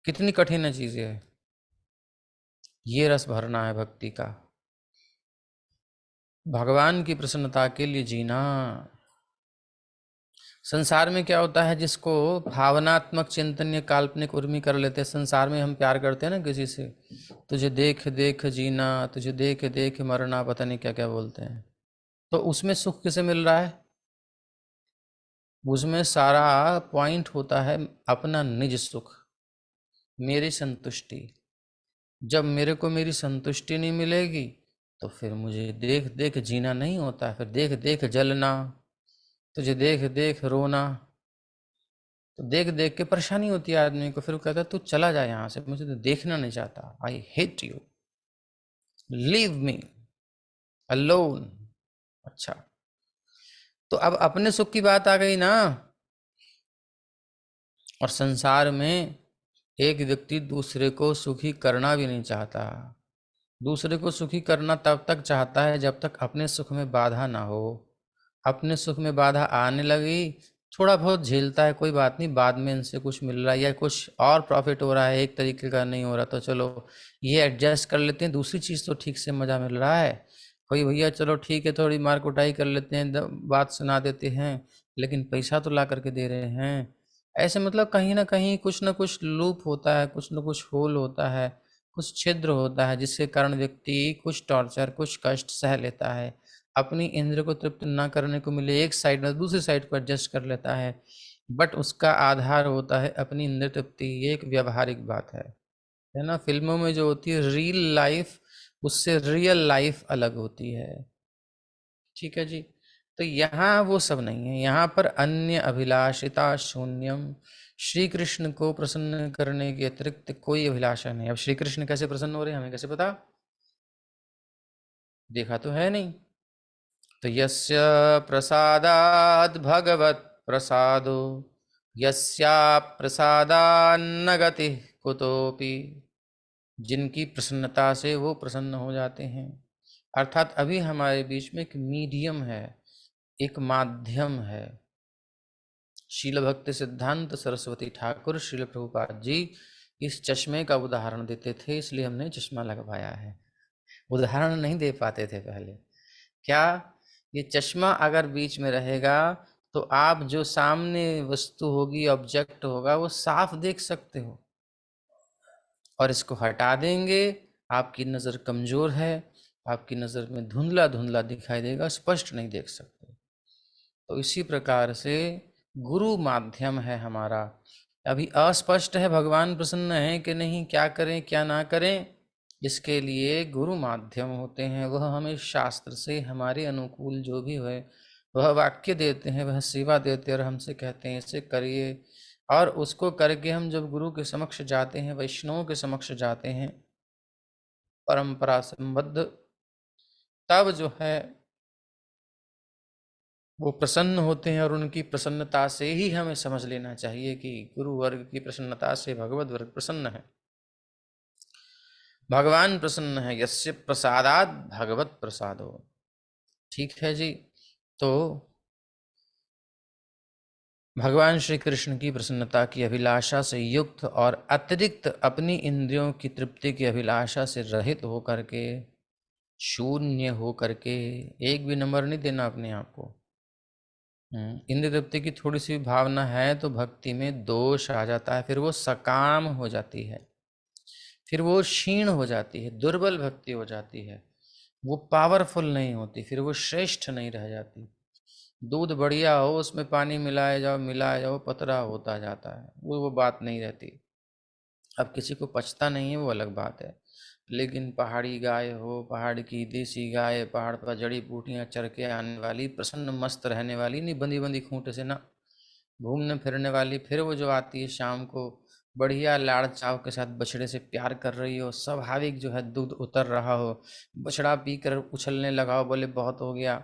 कितनी कठिन है चीज है ये रस भरना है भक्ति का, भगवान की प्रसन्नता के लिए जीना। संसार में क्या होता है, जिसको भावनात्मक चिंतन या काल्पनिक उर्मी कर लेते हैं। संसार में हम प्यार करते हैं ना किसी से, तुझे देख देख जीना, तुझे देख देख मरना, पता नहीं क्या क्या बोलते हैं। तो उसमें सुख किसे मिल रहा है? उसमें सारा पॉइंट होता है अपना निज सुख, मेरी संतुष्टि। जब मेरे को मेरी संतुष्टि नहीं मिलेगी तो फिर मुझे देख देख जीना नहीं होता, फिर देख देख जलना, तुझे देख देख रोना। तो देख देख के परेशानी होती है आदमी को। फिर वो कहता है तू चला जा यहाँ से, मुझे तो देखना नहीं चाहता, I hate you, leave me alone. अच्छा, तो अब अपने सुख की बात आ गई ना। और संसार में एक व्यक्ति दूसरे को सुखी करना भी नहीं चाहता। दूसरे को सुखी करना तब तक चाहता है जब तक अपने सुख में बाधा ना हो। अपने सुख में बाधा आने लगी थोड़ा बहुत झेलता है, कोई बात नहीं, बाद में इनसे कुछ मिल रहा है या कुछ और प्रॉफिट हो रहा है, एक तरीके का नहीं हो रहा, तो चलो ये एडजस्ट कर लेते हैं, दूसरी चीज़ तो ठीक से मज़ा मिल रहा है। कोई भैया चलो ठीक है, थोड़ी मार कुटाई कर लेते हैं, बात सुना देते हैं, लेकिन पैसा तो ला करके दे रहे हैं। ऐसे मतलब कहीं ना कहीं कुछ ना कुछ लूप होता है, कुछ ना कुछ होल होता है, कुछ छिद्र होता है, जिसके कारण व्यक्ति कुछ टॉर्चर, कुछ कष्ट सह लेता है, अपनी इंद्र को तृप्त ना करने को मिले एक साइड में दूसरी साइड को एडजस्ट कर लेता है, बट उसका आधार होता है अपनी इंद्र तृप्ति। ये एक व्यवहारिक बात है ना। फिल्मों में जो होती है रियल लाइफ, उससे रियल लाइफ अलग होती है। ठीक है जी। तो यहाँ वो सब नहीं है, यहाँ पर अन्य अभिलाषिता शून्यम, श्री कृष्ण को प्रसन्न करने के अतिरिक्त कोई अभिलाषा नहीं। अब श्री कृष्ण कैसे प्रसन्न हो रहे हैं हमें कैसे पता, देखा तो है नहीं। तो यस्य प्रसादात् भगवत् प्रसादो, यस्या प्रसादान्न गतिः कुतोपि, जिनकी प्रसन्नता से वो प्रसन्न हो जाते हैं। अर्थात अभी हमारे बीच में एक मीडियम है, एक माध्यम है। शील भक्ति सिद्धांत सरस्वती ठाकुर श्रील प्रभुपाद जी इस चश्मे का उदाहरण देते थे, इसलिए हमने चश्मा लगवाया है। उदाहरण नहीं दे पाते थे पहले। क्या, ये चश्मा अगर बीच में रहेगा तो आप जो सामने वस्तु होगी, ऑब्जेक्ट होगा, वो साफ देख सकते हो, और इसको हटा देंगे, आपकी नज़र कमज़ोर है, आपकी नज़र में धुंधला धुंधला दिखाई देगा, स्पष्ट नहीं देख सकते। तो इसी प्रकार से गुरु माध्यम है हमारा। अभी अस्पष्ट है भगवान प्रसन्न है कि नहीं, क्या करें क्या ना करें, इसके लिए गुरु माध्यम होते हैं। वह हमें शास्त्र से हमारे अनुकूल जो भी है वह वाक्य देते हैं, वह सेवा देते हैं, और हमसे कहते हैं इसे करिए, और उसको करके हम जब गुरु के समक्ष जाते हैं, वैष्णवों के समक्ष जाते हैं, परंपरा संबद्ध, तब जो है वो प्रसन्न होते हैं। और उनकी प्रसन्नता से ही हमें समझ लेना चाहिए कि गुरु वर्ग की प्रसन्नता से भगवत वर्ग प्रसन्न है, भगवान प्रसन्न है। यस्य प्रसादात भगवत प्रसादो। ठीक है जी। तो भगवान श्री कृष्ण की प्रसन्नता की अभिलाषा से युक्त और अतिरिक्त अपनी इंद्रियों की तृप्ति की अभिलाषा से रहित होकर के, शून्य होकर के, एक भी नंबर नहीं देना अपने आप को। इंद्र तृप्ति की थोड़ी सी भावना है तो भक्ति में दोष आ जाता है, फिर वो सकाम हो जाती है, फिर वो क्षीण हो जाती है, दुर्बल भक्ति हो जाती है, वो पावरफुल नहीं होती, फिर वो श्रेष्ठ नहीं रह जाती। दूध बढ़िया हो, उसमें पानी मिलाए जाओ पतला होता जाता है, वो बात नहीं रहती। अब किसी को पचता नहीं है वो अलग बात है, लेकिन पहाड़ी गाय हो, पहाड़ की देसी गाय, पहाड़ पर जड़ी बूटियां चर के आने वाली, प्रसन्न मस्त रहने वाली, नहीं बंधी बंधी खूंटे से ना, घूमने फिरने वाली, फिर वो जो आती है शाम को बढ़िया लाड़ चाव के साथ बछड़े से प्यार कर रही हो, स्वाभाविक जो है दूध उतर रहा हो, बछड़ा पीकर उछलने लगा हो, बोले बहुत हो गया,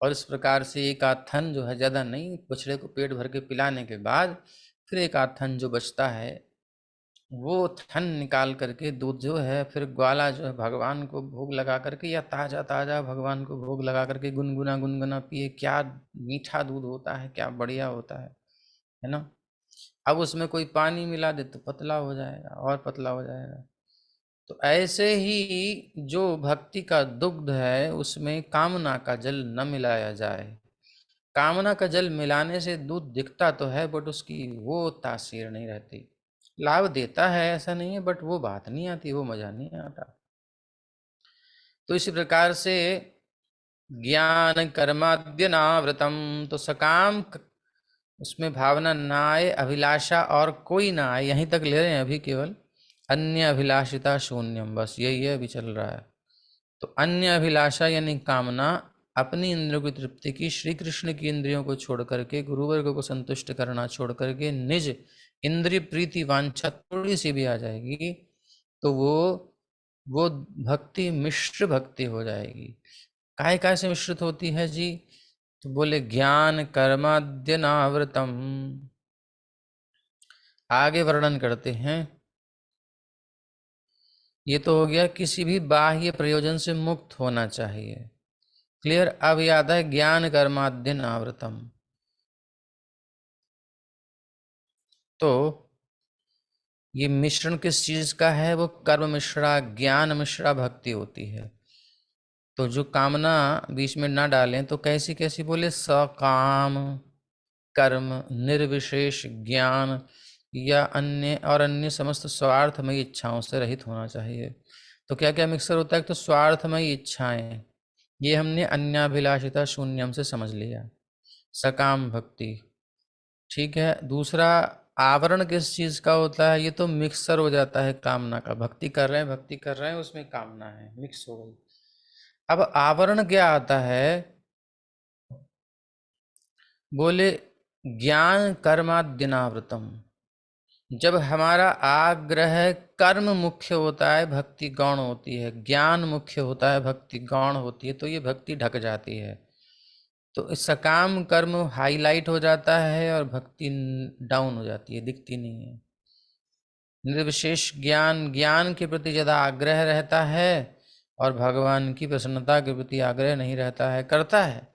और इस प्रकार से एक आध थन जो है, ज़्यादा नहीं, बछड़े को पेट भर के पिलाने के बाद फिर एक आध थन जो बचता है, वो थन निकाल करके दूध जो है फिर ग्वाला जो है भगवान को भोग लगा करके, या ताज़ा ताज़ा भगवान को भोग लगा करके गुनगुना गुनगुना पिए। क्या मीठा दूध होता है, क्या बढ़िया होता है ना। अब उसमें कोई पानी मिला दे तो पतला हो जाएगा और पतला हो जाएगा। तो ऐसे ही जो भक्ति का दुग्ध है उसमें कामना का जल न मिलाया जाए। कामना का जल मिलाने से दूध दिखता तो है, बट उसकी वो तासीर नहीं रहती। लाभ देता है ऐसा नहीं है, बट वो बात नहीं आती, वो मजा नहीं आता। तो इसी प्रकार से ज्ञान कर्माद्यनावृतम, तो सकाम उसमें भावना ना आए, अभिलाषा और कोई ना आए, यहीं तक ले रहे हैं अभी, केवल अन्य अभिलाषिता शून्यम, बस यही है अभी चल रहा है। तो अन्य अभिलाषा यानी कामना, अपनी इंद्रियों की तृप्ति की, श्री कृष्ण की इंद्रियों को छोड़ करके, गुरुवर्ग को संतुष्ट करना छोड़ करके निज इंद्रिय प्रीति वांछा थोड़ी सी भी आ जाएगी तो वो भक्ति मिश्र भक्ति हो जाएगी। काय काय से मिश्रित होती है जी, तो बोले ज्ञान कर्माद्यनावृतम। आगे वर्णन करते हैं। ये तो हो गया किसी भी बाह्य प्रयोजन से मुक्त होना चाहिए, क्लियर। अब याद है ज्ञान कर्माद्यनावृतम, तो ये मिश्रण किस चीज का है? वो कर्म मिश्रा, ज्ञान मिश्रा भक्ति होती है। तो जो कामना बीच में ना डालें तो कैसी कैसी बोले, सकाम कर्म, निर्विशेष ज्ञान या अन्य समस्त स्वार्थमयी इच्छाओं से रहित होना चाहिए। तो क्या क्या मिक्सर होता है? तो स्वार्थमयी इच्छाएं, ये हमने अन्याभिलाषिता शून्यम से समझ लिया। सकाम भक्ति, ठीक है। दूसरा, आवरण किस चीज का होता है? ये तो मिक्सर हो जाता है कामना का। भक्ति कर रहे हैं, उसमें कामना है, मिक्स हो गई। अब आवरण क्या आता है? बोले ज्ञान कर्माद्यनावृतम। जब हमारा आग्रह कर्म मुख्य होता है, भक्ति गौण होती है, ज्ञान मुख्य होता है, भक्ति गौण होती है, तो ये भक्ति ढक जाती है। तो इस सकाम कर्म हाईलाइट हो जाता है और भक्ति डाउन हो जाती है, दिखती नहीं है। निर्विशेष ज्ञान, ज्ञान के प्रति ज़्यादा आग्रह रहता है और भगवान की प्रसन्नता के प्रति आग्रह नहीं रहता है। करता है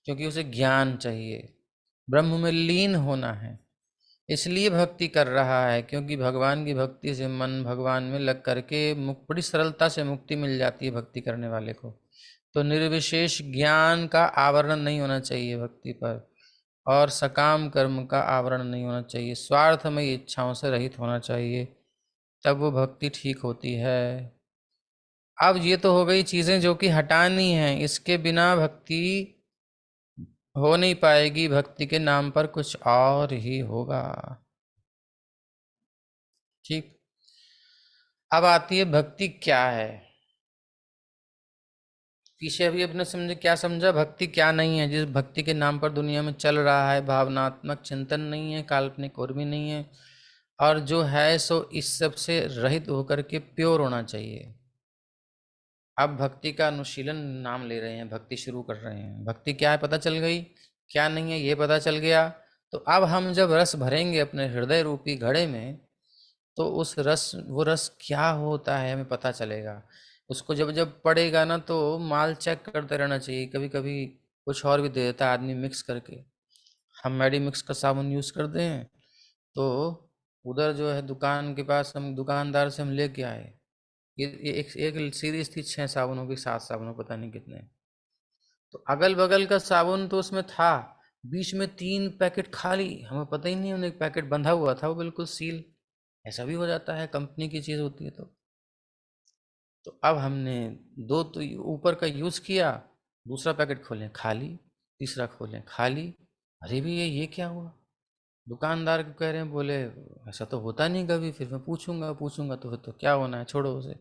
क्योंकि उसे ज्ञान चाहिए, ब्रह्म में लीन होना है, इसलिए भक्ति कर रहा है। क्योंकि भगवान की भक्ति से मन भगवान में लग करके बड़ी सरलता से मुक्ति मिल जाती है भक्ति करने वाले को। तो निर्विशेष ज्ञान का आवरण नहीं होना चाहिए भक्ति पर, और सकाम कर्म का आवरण नहीं होना चाहिए, स्वार्थमय इच्छाओं से रहित होना चाहिए, तब वो भक्ति ठीक होती है। अब ये तो हो गई चीज़ें जो कि हटानी हैं, इसके बिना भक्ति हो नहीं पाएगी। भक्ति के नाम पर कुछ और ही होगा। ठीक। अब आती है भक्ति क्या है। पीछे अभी अपने समझे क्या समझा, भक्ति क्या नहीं है। जिस भक्ति के नाम पर दुनिया में चल रहा है, भावनात्मक चिंतन नहीं है, काल्पनिक और भी नहीं है, और जो है सो इस सब से रहित होकर के प्योर होना चाहिए। अब भक्ति का अनुशीलन नाम ले रहे हैं, भक्ति शुरू कर रहे हैं। भक्ति क्या है पता चल गई, क्या नहीं है ये पता चल गया। तो अब हम जब रस भरेंगे अपने हृदय रूपी घड़े में, तो उस रस, वो रस क्या होता है हमें पता चलेगा। उसको जब जब पड़ेगा ना, तो माल चेक करते रहना चाहिए। कभी कभी कुछ और भी दे देता है आदमी मिक्स करके। हम मेडी मिक्स का साबुन यूज़ करते हैं, तो उधर जो है दुकान के पास, हम दुकानदार से हम लेके आए, ये एक सीरीज थी 6 साबुनों की, 7 साबुनों पता नहीं कितने। तो अगल बगल का साबुन तो उसमें था, बीच में 3 पैकेट खाली, हमें पता ही नहीं, उन्हें एक पैकेट बंधा हुआ था वो बिल्कुल सील। ऐसा भी हो जाता है, कंपनी की चीज़ होती है। तो अब हमने 2 तो ऊपर का यूज़ किया, दूसरा पैकेट खोलें खाली, तीसरा खोलें खाली। अरे भी ये क्या हुआ? दुकानदार को कह रहे हैं, बोले ऐसा तो होता नहीं कभी। फिर मैं पूछूंगा तो फिर तो क्या होना है, छोड़ो उसे।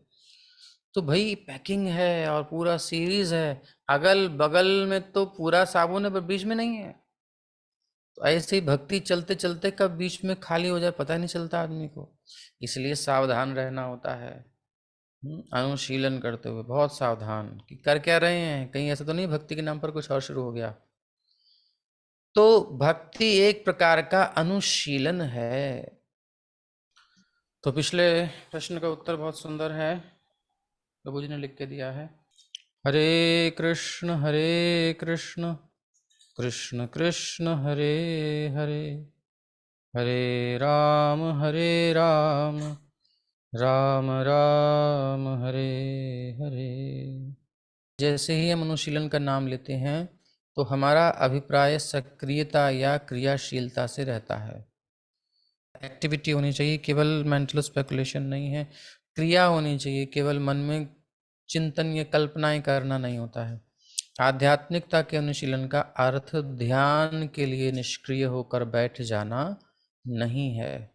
तो भाई पैकिंग है और पूरा सीरीज है, अगल बगल में तो पूरा साबुन है पर बीच में नहीं है। तो ऐसे ही भक्ति चलते चलते कब बीच में खाली हो जाए पता नहीं चलता आदमी को। इसलिए सावधान रहना होता है। अनुशीलन करते हुए बहुत सावधान कि कर क्या रहे हैं, कहीं ऐसा तो नहीं भक्ति के नाम पर कुछ और शुरू हो गया। तो भक्ति एक प्रकार का अनुशीलन है। तो पिछले प्रश्न का उत्तर बहुत सुंदर है, प्रभु जी ने लिख के दिया है। हरे कृष्ण कृष्ण कृष्ण हरे हरे, हरे राम राम राम हरे हरे। जैसे ही हम अनुशीलन का नाम लेते हैं तो हमारा अभिप्राय सक्रियता या क्रियाशीलता से रहता है। एक्टिविटी होनी चाहिए, केवल मेंटल स्पेकुलेशन नहीं है। क्रिया होनी चाहिए, केवल मन में चिंतन या कल्पनाएं करना नहीं होता है। आध्यात्मिकता के अनुशीलन का अर्थ ध्यान के लिए निष्क्रिय होकर बैठ जाना नहीं है,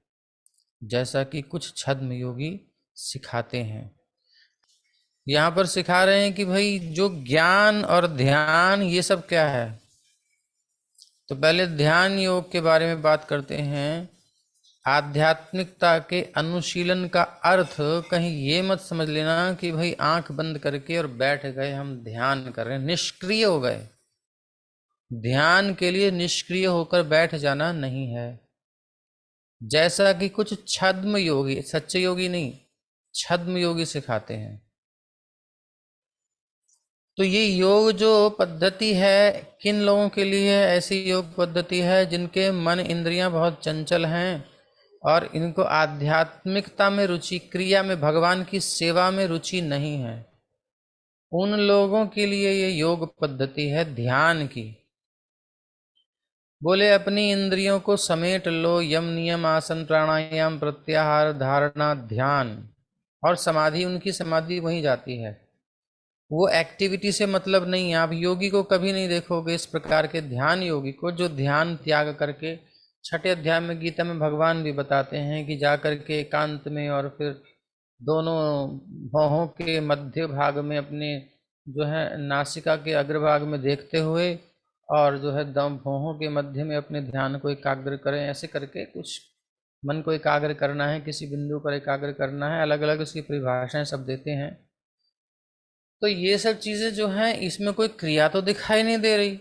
जैसा कि कुछ छद्म योगी सिखाते हैं। यहाँ पर सिखा रहे हैं कि भाई जो ज्ञान और ध्यान ये सब क्या है। तो पहले ध्यान योग के बारे में बात करते हैं। आध्यात्मिकता के अनुशीलन का अर्थ कहीं ये मत समझ लेना कि भाई आंख बंद करके और बैठ गए हम ध्यान कर रहे हैं, निष्क्रिय हो गए। ध्यान के लिए निष्क्रिय होकर बैठ जाना नहीं है, जैसा कि कुछ छद्म योगी, सच्चे योगी नहीं, छद्म योगी सिखाते हैं। तो ये योग जो पद्धति है किन लोगों के लिए है? ऐसी योग पद्धति है जिनके मन इंद्रियां बहुत चंचल हैं, और इनको आध्यात्मिकता में रुचि, क्रिया में, भगवान की सेवा में रुचि नहीं है, उन लोगों के लिए ये योग पद्धति है ध्यान की। बोले अपनी इंद्रियों को समेट लो, यम नियम आसन प्राणायाम प्रत्याहार धारणा ध्यान, और समाधि, उनकी समाधि वहीं जाती है। वो एक्टिविटी से मतलब नहीं है। आप योगी को कभी नहीं देखोगे इस प्रकार के ध्यान योगी को जो ध्यान त्याग करके, छठे अध्याय में गीता में भगवान भी बताते हैं कि जा करके एकांत में और फिर दोनों भौहों के मध्य भाग में अपने जो है नासिका के अग्रभाग में देखते हुए और जो है दम भौहों के मध्य में अपने ध्यान को एकाग्र करें, ऐसे करके कुछ मन को एकाग्र करना है, किसी बिंदु पर एकाग्र करना है, अलग अलग उसकी परिभाषाएं सब देते हैं। तो ये सब चीज़ें जो हैं इसमें कोई क्रिया तो दिखाई नहीं दे रही,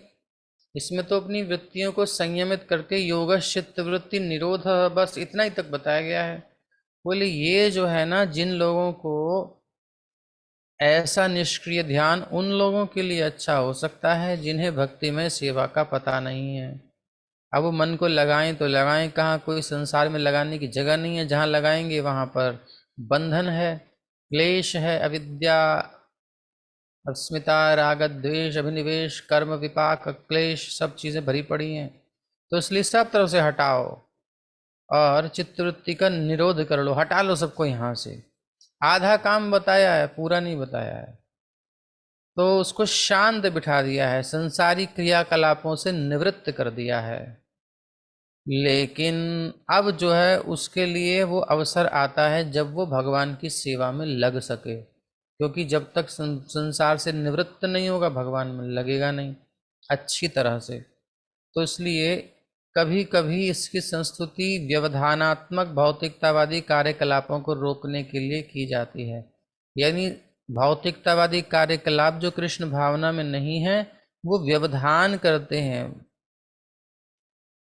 इसमें तो अपनी वृत्तियों को संयमित करके योग चित्त वृत्ति निरोध, बस इतना ही तक बताया गया है। बोले ये जो है ना, जिन लोगों को ऐसा निष्क्रिय ध्यान, उन लोगों के लिए अच्छा हो सकता है जिन्हें भक्ति में सेवा का पता नहीं है। अब वो मन को लगाएं तो लगाएं कहाँ, कोई संसार में लगाने की जगह नहीं है, जहाँ लगाएंगे वहाँ पर बंधन है, क्लेश है, अविद्या, अस्मिता, राग द्वेष, अभिनिवेश, कर्म विपाक, क्लेश, सब चीज़ें भरी पड़ी हैं। तो इसलिए सब तरफ से हटाओ और चित्तवृत्ति का निरोध कर लो, हटा लो सबको यहाँ से। आधा काम बताया है, पूरा नहीं बताया है। तो उसको शांत बिठा दिया है, संसारी क्रियाकलापों से निवृत्त कर दिया है। लेकिन अब जो है उसके लिए वो अवसर आता है जब वो भगवान की सेवा में लग सके, क्योंकि जब तक संसार से निवृत्त नहीं होगा भगवान में लगेगा नहीं अच्छी तरह से। तो इसलिए कभी कभी इसकी संस्तुति व्यवधानात्मक भौतिकतावादी कार्यकलापों को रोकने के लिए की जाती है। यानी भौतिकतावादी कार्यकलाप जो कृष्ण भावना में नहीं है, वो व्यवधान करते हैं,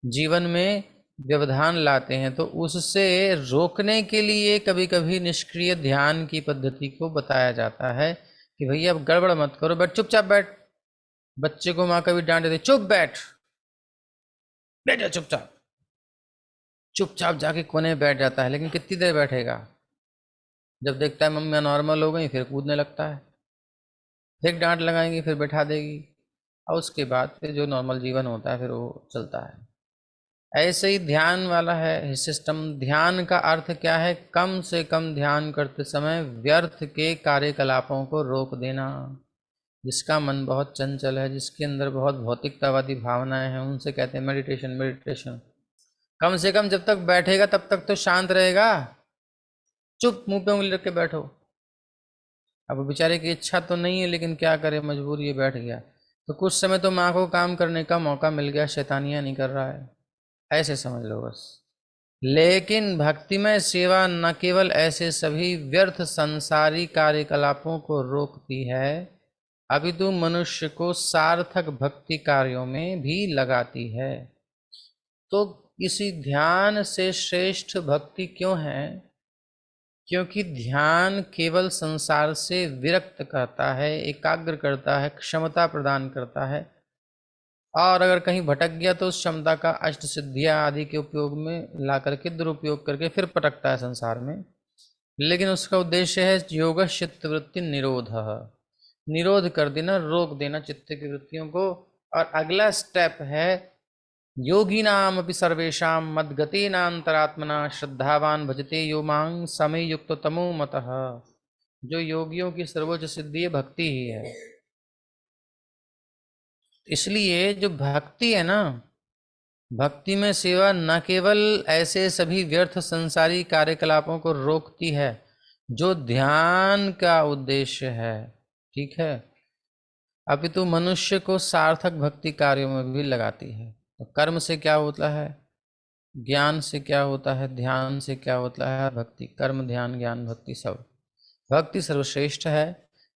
जीवन में व्यवधान लाते हैं। तो उससे रोकने के लिए कभी कभी निष्क्रिय ध्यान की पद्धति को बताया जाता है कि भैया अब गड़बड़ मत करो, बैठ, चुपचाप बैठ। बच्चे को माँ कभी डांट देती, चुप बैठ, बैठ जा चुपचाप, चुपचाप जाके कोने में बैठ जाता है। लेकिन कितनी देर बैठेगा? जब देखता है मम्मी नॉर्मल हो गई फिर कूदने लगता है, फिर डांट लगाएंगी, फिर बैठा देगी, और उसके बाद फिर जो नॉर्मल जीवन होता है फिर वो चलता है। ऐसे ही ध्यान वाला है सिस्टम। ध्यान का अर्थ क्या है? कम से कम ध्यान करते समय व्यर्थ के कार्यकलापों को रोक देना। जिसका मन बहुत चंचल है, जिसके अंदर बहुत भौतिकतावादी भावनाएं हैं, उनसे कहते हैं मेडिटेशन। मेडिटेशन कम से कम जब तक बैठेगा तब तक तो शांत रहेगा, चुप मुंह पे उंगली रख के बैठो। अब बेचारे की इच्छा तो नहीं है, लेकिन क्या करे, मजबूर ये बैठ गया। तो कुछ समय तो माँ को काम करने का मौका मिल गया, शैतानियाँ नहीं कर रहा है, ऐसे समझ लो बस। लेकिन भक्तिमय सेवा न केवल ऐसे सभी व्यर्थ संसारी कार्यकलापों को रोकती है, अपितु मनुष्य को सार्थक भक्ति कार्यों में भी लगाती है। तो इसी ध्यान से श्रेष्ठ भक्ति क्यों है? क्योंकि ध्यान केवल संसार से विरक्त करता है, एकाग्र करता है, क्षमता प्रदान करता है, और अगर कहीं भटक गया तो उस क्षमता का अष्ट सिद्धियां आदि के उपयोग में ला करके दुरुपयोग करके फिर पटकता है संसार में। लेकिन उसका उद्देश्य है योग चित्त वृत्ति निरोध, निरोध कर देना, रोक देना चित्त की वृत्तियों को। और अगला स्टेप है योगी नाम अपि सर्वेशाम मद्गतेनांतरात्मना श्रद्धावान भजते यो मांग समय युक्त तमो मतः। जो योगियों की सर्वोच्च सिद्धि भक्ति ही है। इसलिए जो भक्ति है ना, भक्ति में सेवा न केवल ऐसे सभी व्यर्थ संसारी कार्यकलापों को रोकती है जो ध्यान का उद्देश्य है, ठीक है, अपितु मनुष्य को सार्थक भक्ति कार्यों में भी लगाती है। तो कर्म से क्या होता है, ज्ञान से क्या होता है, ध्यान से क्या होता है, भक्ति। कर्म ध्यान ज्ञान भक्ति सब, भक्ति सर्वश्रेष्ठ है।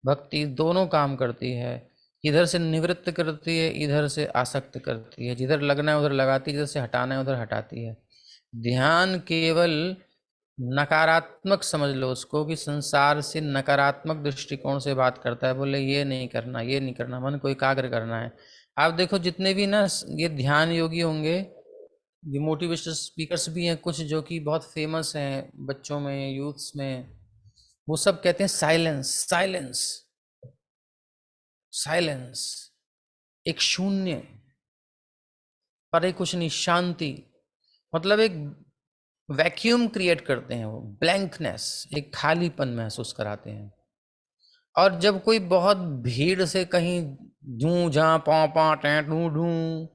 भक्ति दोनों काम करती है, इधर से निवृत्त करती है, इधर से आसक्त करती है। जिधर लगना है उधर लगाती है, जिधर से हटाना है उधर हटाती है। ध्यान केवल नकारात्मक समझ लो उसको, कि संसार से नकारात्मक दृष्टिकोण से बात करता है। बोले ये नहीं करना, ये नहीं करना, मन को एकाग्र करना है। आप देखो जितने भी ना ये ध्यान योगी होंगे, ये मोटिवेशनल स्पीकर्स भी हैं कुछ जो कि बहुत फेमस हैं बच्चों में, यूथ्स में। वो सब कहते हैं साइलेंस, साइलेंस, साइलेंस, एक शून्य, पर एक कुछ नहीं, शांति। मतलब एक वैक्यूम क्रिएट करते हैं वो, ब्लैंकनेस, एक खालीपन महसूस कराते हैं। और जब कोई बहुत भीड़ से कहीं जूं जहाँ पाँ पाँ टैं ढूं ढूं,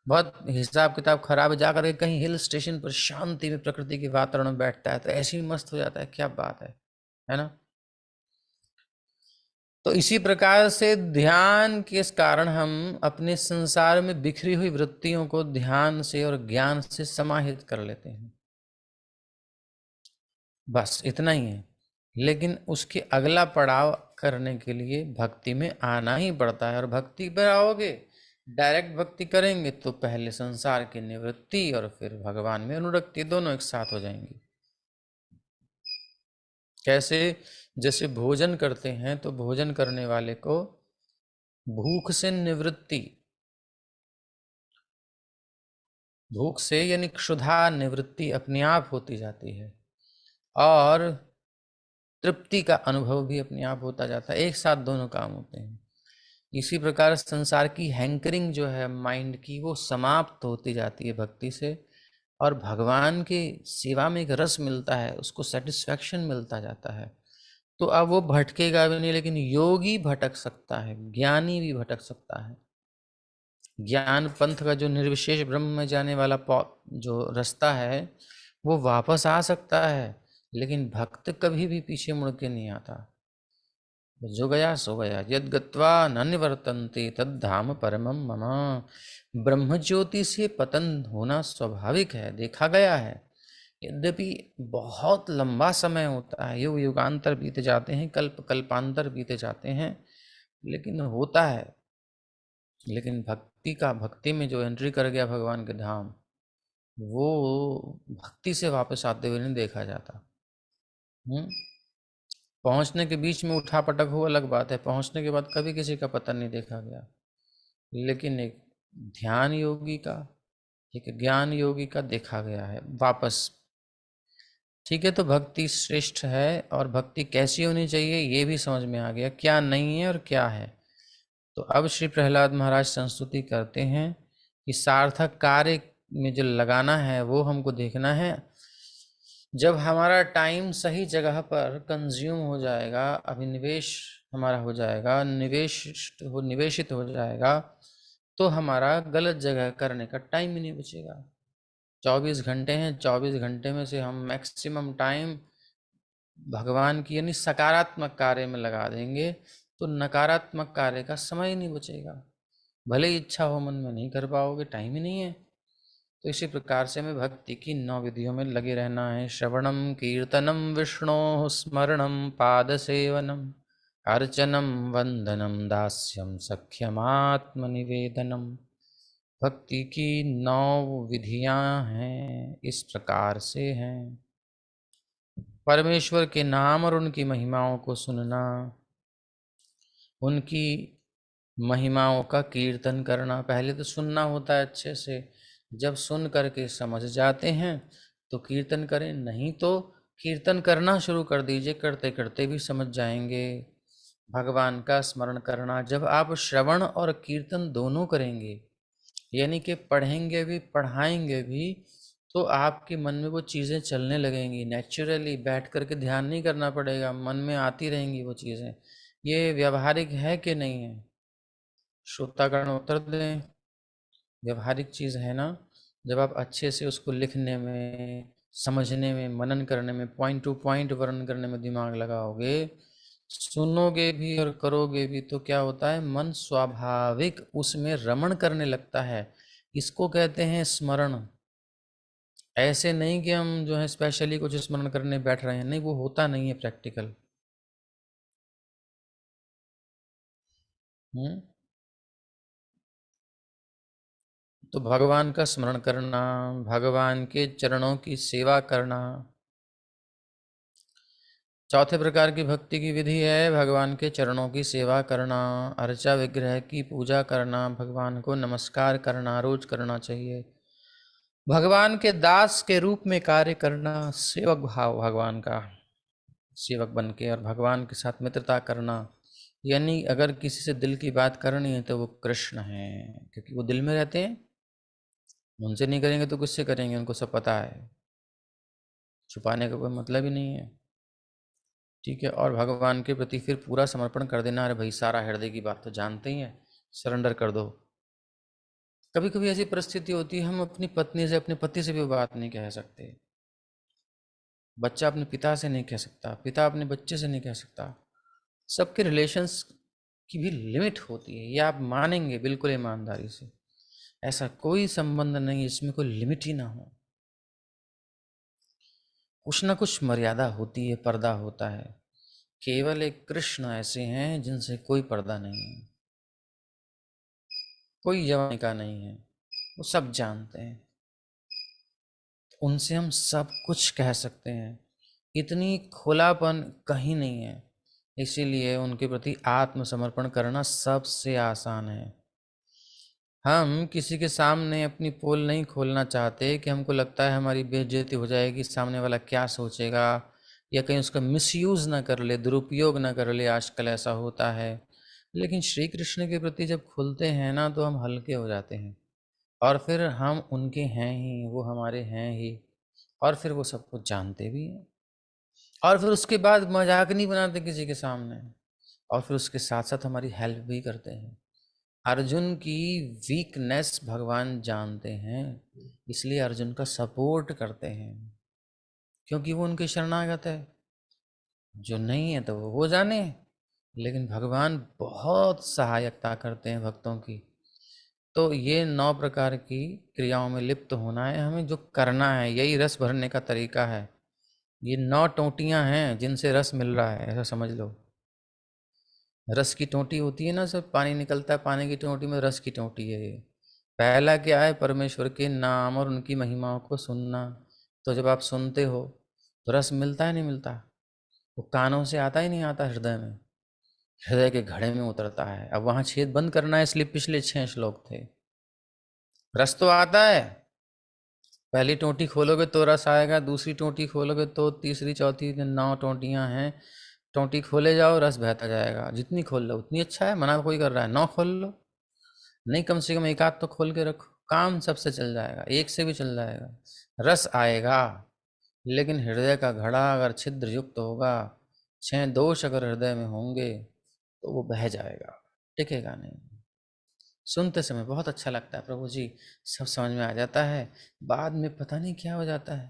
बहुत हिसाब किताब खराब है, जाकर के कहीं हिल स्टेशन पर शांति में प्रकृति के वातावरण में बैठता है तो ऐसे ही मस्त हो जाता है। क्या बात है ना। तो इसी प्रकार से ध्यान के इस कारण हम अपने संसार में बिखरी हुई वृत्तियों को ध्यान से और ज्ञान से समाहित कर लेते हैं। बस इतना ही है। लेकिन उसके अगला पड़ाव करने के लिए भक्ति में आना ही पड़ता है। और भक्ति पर आओगे, डायरेक्ट भक्ति करेंगे तो पहले संसार की निवृत्ति और फिर भगवान में अनुरक्ति, दोनों एक साथ हो जाएंगी। कैसे? जैसे भोजन करते हैं तो भोजन करने वाले को भूख से निवृत्ति, भूख से यानी क्षुधा निवृत्ति अपने आप होती जाती है और तृप्ति का अनुभव भी अपने आप होता जाता है। एक साथ दोनों काम होते हैं। इसी प्रकार संसार की हैंकरिंग जो है माइंड की, वो समाप्त होती जाती है भक्ति से, और भगवान की सेवा में एक रस मिलता है, उसको सेटिस्फैक्शन मिलता जाता है। तो अब वो भटकेगा भी नहीं। लेकिन योगी भटक सकता है, ज्ञानी भी भटक सकता है। ज्ञान पंथ का जो निर्विशेष ब्रह्म में जाने वाला जो रास्ता है वो वापस आ सकता है, लेकिन भक्त कभी भी पीछे मुड़ के नहीं आता। जो गया सो गया, यद गत्वा न निवर्तन्ते तद धाम परमम मम। ब्रह्म ज्योति से पतन होना स्वाभाविक है, देखा गया है। यद्यपि बहुत लंबा समय होता है, युग युगांतर बीते जाते हैं, कल्प कल्पांतर बीते जाते हैं, लेकिन होता है। लेकिन भक्ति में जो एंट्री कर गया भगवान के धाम, वो भक्ति से वापस आते हुए नहीं देखा जाता। पहुंचने के बीच में उठा पटक हो अलग बात है, पहुंचने के बाद कभी किसी का पतन नहीं देखा गया। लेकिन एक ध्यान योगी का, एक ज्ञान योगी का देखा गया है वापस। ठीक है, तो भक्ति श्रेष्ठ है। और भक्ति कैसी होनी चाहिए ये भी समझ में आ गया, क्या नहीं है और क्या है। तो अब श्री प्रहलाद महाराज संस्तुति करते हैं कि सार्थक कार्य में जो लगाना है वो हमको देखना है। जब हमारा टाइम सही जगह पर कंज्यूम हो जाएगा, अभिनिवेश हमारा हो जाएगा, निवेशित हो जाएगा, तो हमारा गलत जगह करने का टाइम ही नहीं बचेगा। 24 घंटे हैं, 24 घंटे में से हम मैक्सिमम टाइम भगवान की यानी सकारात्मक कार्य में लगा देंगे तो नकारात्मक कार्य का समय ही नहीं बचेगा। भले ही इच्छा हो मन में, नहीं कर पाओगे, टाइम ही नहीं है। तो इसी प्रकार से हमें भक्ति की 9 विधियों में लगे रहना है। श्रवणम कीर्तनम विष्णो स्मरणम पाद सेवनम अर्चनम वंदनम दास्यम सख्यमात्म निवेदनम। भक्ति की 9 विधियां हैं, इस प्रकार से हैं। परमेश्वर के नाम और उनकी महिमाओं को सुनना, उनकी महिमाओं का कीर्तन करना। पहले तो सुनना होता है अच्छे से, जब सुन करके समझ जाते हैं तो कीर्तन करें, नहीं तो कीर्तन करना शुरू कर दीजिए, करते करते भी समझ जाएंगे। भगवान का स्मरण करना, जब आप श्रवण और कीर्तन दोनों करेंगे, यानी कि पढ़ेंगे भी पढ़ाएंगे भी, तो आपके मन में वो चीज़ें चलने लगेंगी नेचुरली। बैठ करके ध्यान नहीं करना पड़ेगा, मन में आती रहेंगी वो चीज़ें। ये व्यवहारिक है कि नहीं है? श्रोतागण उत्तर दें। व्यवहारिक चीज़ है ना। जब आप अच्छे से उसको लिखने में, समझने में, मनन करने में, पॉइंट टू पॉइंट वर्णन करने में दिमाग लगाओगे, सुनोगे भी और करोगे भी, तो क्या होता है, मन स्वाभाविक उसमें रमण करने लगता है। इसको कहते हैं स्मरण। ऐसे नहीं कि हम जो है स्पेशली कुछ स्मरण करने बैठ रहे हैं, नहीं, वो होता नहीं है प्रैक्टिकल। तो भगवान का स्मरण करना, भगवान के चरणों की सेवा करना। चौथे प्रकार की भक्ति की विधि है भगवान के चरणों की सेवा करना, अर्चा विग्रह की पूजा करना, भगवान को नमस्कार करना रोज करना चाहिए। भगवान के दास के रूप में कार्य करना, सेवक भाव भगवान का सेवक बन के और भगवान के साथ मित्रता करना, यानी अगर किसी से दिल की बात करनी है तो वो कृष्ण है, क्योंकि वो दिल में रहते हैं। उनसे नहीं करेंगे तो किससे करेंगे, उनको सब पता है, छुपाने का कोई मतलब ही नहीं है। ठीक है, और भगवान के प्रति फिर पूरा समर्पण कर देना। अरे भाई, सारा हृदय की बात तो जानते ही हैं, सरेंडर कर दो। कभी कभी ऐसी परिस्थिति होती है, हम अपनी पत्नी से, अपने पति से भी बात नहीं कह सकते, बच्चा अपने पिता से नहीं कह सकता, पिता अपने बच्चे से नहीं कह सकता। सबके रिलेशंस की भी लिमिट होती है, ये आप मानेंगे बिल्कुल ईमानदारी से। ऐसा कोई संबंध नहीं जिसमें कोई लिमिट ही ना हो, कुछ ना कुछ मर्यादा होती है, पर्दा होता है। केवल एक कृष्ण ऐसे हैं जिनसे कोई पर्दा नहीं है, कोई जवानी का नहीं है, वो सब जानते हैं, उनसे हम सब कुछ कह सकते हैं। इतनी खुलापन कहीं नहीं है, इसीलिए उनके प्रति आत्मसमर्पण करना सबसे आसान है। हम किसी के सामने अपनी पोल नहीं खोलना चाहते कि हमको लगता है हमारी बेइज्जती हो जाएगी, सामने वाला क्या सोचेगा, या कहीं उसका मिसयूज़ ना कर ले, दुरुपयोग ना कर ले, आजकल ऐसा होता है। लेकिन श्री कृष्ण के प्रति जब खुलते हैं ना, तो हम हल्के हो जाते हैं, और फिर हम उनके हैं ही, वो हमारे हैं ही, और फिर वो सब कुछ जानते भी हैं, और फिर उसके बाद मजाक नहीं बनाते किसी के सामने, और फिर उसके साथ साथ हमारी हेल्प भी करते हैं। अर्जुन की वीकनेस भगवान जानते हैं, इसलिए अर्जुन का सपोर्ट करते हैं, क्योंकि वो उनके शरणागत है। जो नहीं है तो वो हो जाने, लेकिन भगवान बहुत सहायता करते हैं भक्तों की। तो ये 9 प्रकार की क्रियाओं में लिप्त होना है, हमें जो करना है, यही रस भरने का तरीका है। ये 9 टोंटियां हैं जिनसे रस मिल रहा है, ऐसा समझ लो। रस की टोंटी होती है ना, सब पानी निकलता है, पानी की टोंटी में रस की टोंटी है ये। पहला क्या है, परमेश्वर के नाम और उनकी महिमाओं को सुनना। तो जब आप सुनते हो तो रस मिलता है, नहीं मिलता? वो कानों से आता ही नहीं आता, हृदय में, हृदय के घड़े में उतरता है। अब वहां छेद बंद करना है, इसलिए पिछले 6 श्लोक थे। रस तो आता है, पहली टोंटी खोलोगे तो रस आएगा, दूसरी टोंटी खोलोगे तो, तीसरी, चौथी, 9 टोंटियां हैं। टोंटी खोले जाओ, रस बहता जाएगा, जितनी खोल लो उतनी अच्छा है। मना कोई कर रहा है 9 खोल लो, नहीं कम से कम एक आध तो खोल के रखो, काम सबसे चल जाएगा, एक से भी चल जाएगा, रस आएगा। लेकिन हृदय का घड़ा अगर छिद्र युक्त होगा, 6 दोष अगर हृदय में होंगे, तो वो बह जाएगा, टिकेगा नहीं। सुनते समय बहुत अच्छा लगता है, प्रभु जी सब समझ में आ जाता है, बाद में पता नहीं क्या हो जाता है,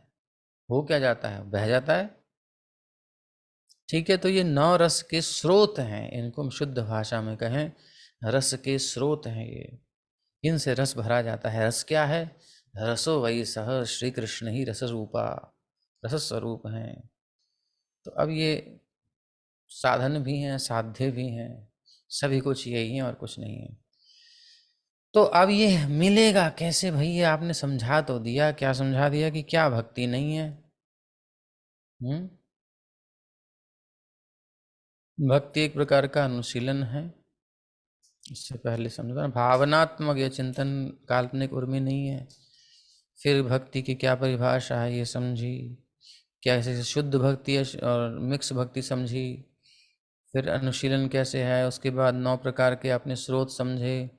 हो क्या जाता है, बह जाता है। ठीक है, तो ये 9 रस के स्रोत हैं, इनको हम शुद्ध भाषा में कहें, रस के स्रोत हैं ये, इनसे रस भरा जाता है। रस क्या है? रसो वही सह श्री कृष्ण ही रस रूपा, रस स्वरूप हैं। तो अब ये साधन भी हैं, साध्य भी हैं, सभी कुछ यही है और कुछ नहीं है। तो अब ये मिलेगा कैसे भैया? आपने समझा तो दिया, क्या समझा दिया कि क्या भक्ति नहीं है। भक्ति एक प्रकार का अनुशीलन है, इससे पहले समझा, भावनात्मक या चिंतन, काल्पनिक उर्मी नहीं है। फिर भक्ति की क्या परिभाषा है ये समझी, कैसे शुद्ध भक्ति है और मिक्स भक्ति समझी, फिर अनुशीलन कैसे है, उसके बाद 9 प्रकार के अपने स्रोत समझे।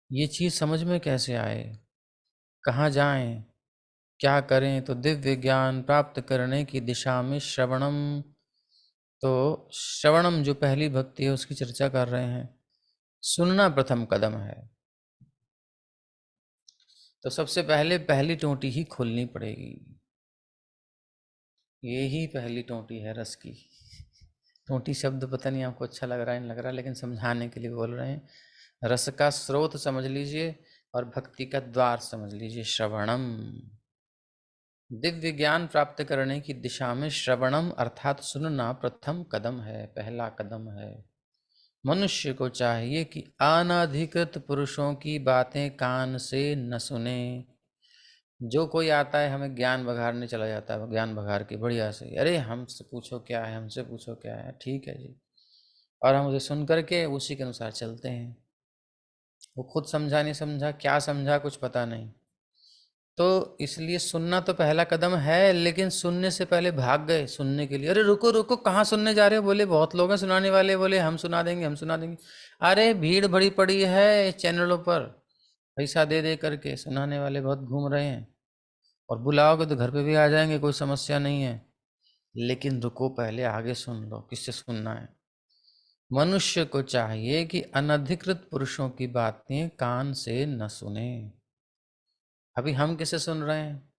ये चीज़ समझ में कैसे आए, कहाँ जाएं, क्या करें? तो दिव्य ज्ञान प्राप्त करने की दिशा में श्रवणम, तो श्रवणम जो पहली भक्ति है उसकी चर्चा कर रहे हैं। सुनना प्रथम कदम है, तो सबसे पहले पहली टोंटी ही खोलनी पड़ेगी। ये ही पहली टोंटी है रस की। टोंटी शब्द पता नहीं आपको अच्छा लग रहा है, नहीं लग रहा, लेकिन समझाने के लिए बोल रहे हैं। रस का स्रोत समझ लीजिए और भक्ति का द्वार समझ लीजिए, श्रवणम। दिव्य ज्ञान प्राप्त करने की दिशा में श्रवणम अर्थात सुनना प्रथम कदम है, पहला कदम है। मनुष्य को चाहिए कि अनधिकृत पुरुषों की बातें कान से न सुने। जो कोई आता है हमें ज्ञान बघारने चला जाता है, ज्ञान बघार के बढ़िया से, अरे हमसे पूछो क्या है, हमसे पूछो क्या है, ठीक है जी, और हम उसे सुन करके उसी के अनुसार चलते हैं। वो खुद समझा नहीं समझा, क्या समझा कुछ पता नहीं। तो इसलिए सुनना तो पहला कदम है, लेकिन सुनने से पहले भाग गए सुनने के लिए। अरे रुको रुको, कहाँ सुनने जा रहे हो? बोले बहुत लोग हैं सुनाने वाले, बोले हम सुना देंगे हम सुना देंगे। अरे भीड़ बड़ी पड़ी है चैनलों पर, पैसा दे दे करके सुनाने वाले बहुत घूम रहे हैं, और बुलाओगे तो घर पे भी आ जाएंगे, कोई समस्या नहीं है। लेकिन रुको, पहले आगे सुन लो किससे सुनना है। मनुष्य को चाहिए कि अनधिकृत पुरुषों की बातें कान से न सुने। अभी हम किसे सुन रहे हैं?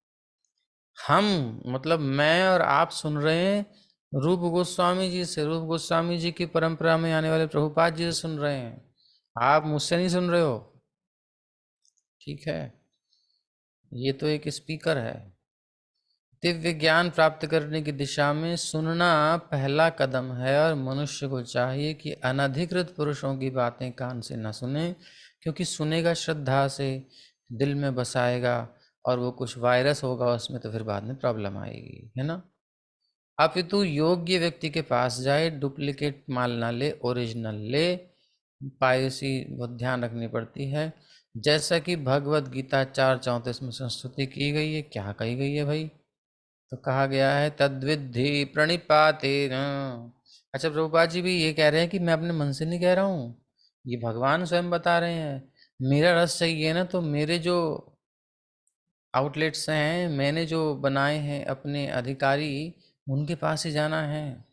हम मतलब मैं और आप सुन रहे हैं रूप गोस्वामी जी से, रूप गोस्वामी जी की परंपरा में आने वाले प्रभुपाद जी से सुन रहे हैं। आप मुझसे नहीं सुन रहे हो, ठीक है? ये तो एक स्पीकर है। दिव्य ज्ञान प्राप्त करने की दिशा में सुनना पहला कदम है, और मनुष्य को चाहिए कि अनधिकृत पुरुषों की बातें कान से न सुने, क्योंकि सुनेगा श्रद्धा से, दिल में बसाएगा, और वो कुछ वायरस होगा उसमें, तो फिर बाद में प्रॉब्लम आएगी, है ना? अपितु योग्य व्यक्ति के पास जाए, डुप्लीकेट माल ना ले, ओरिजिनल ले। पायसी बहुत ध्यान रखनी पड़ती है। जैसा कि भगवत गीता 4:34 में संस्तुति की गई है। क्या कही गई है भाई? तो कहा गया है तद्विद्धि प्रणिपातेन। अच्छा, प्रभुपाद जी भी ये कह रहे हैं कि मैं अपने मन से नहीं कह रहा हूँ, ये भगवान स्वयं बता रहे हैं। मेरा रस चाहिए ना, तो मेरे जो आउटलेट्स हैं, मैंने जो बनाए हैं अपने अधिकारी, उनके पास ही जाना है,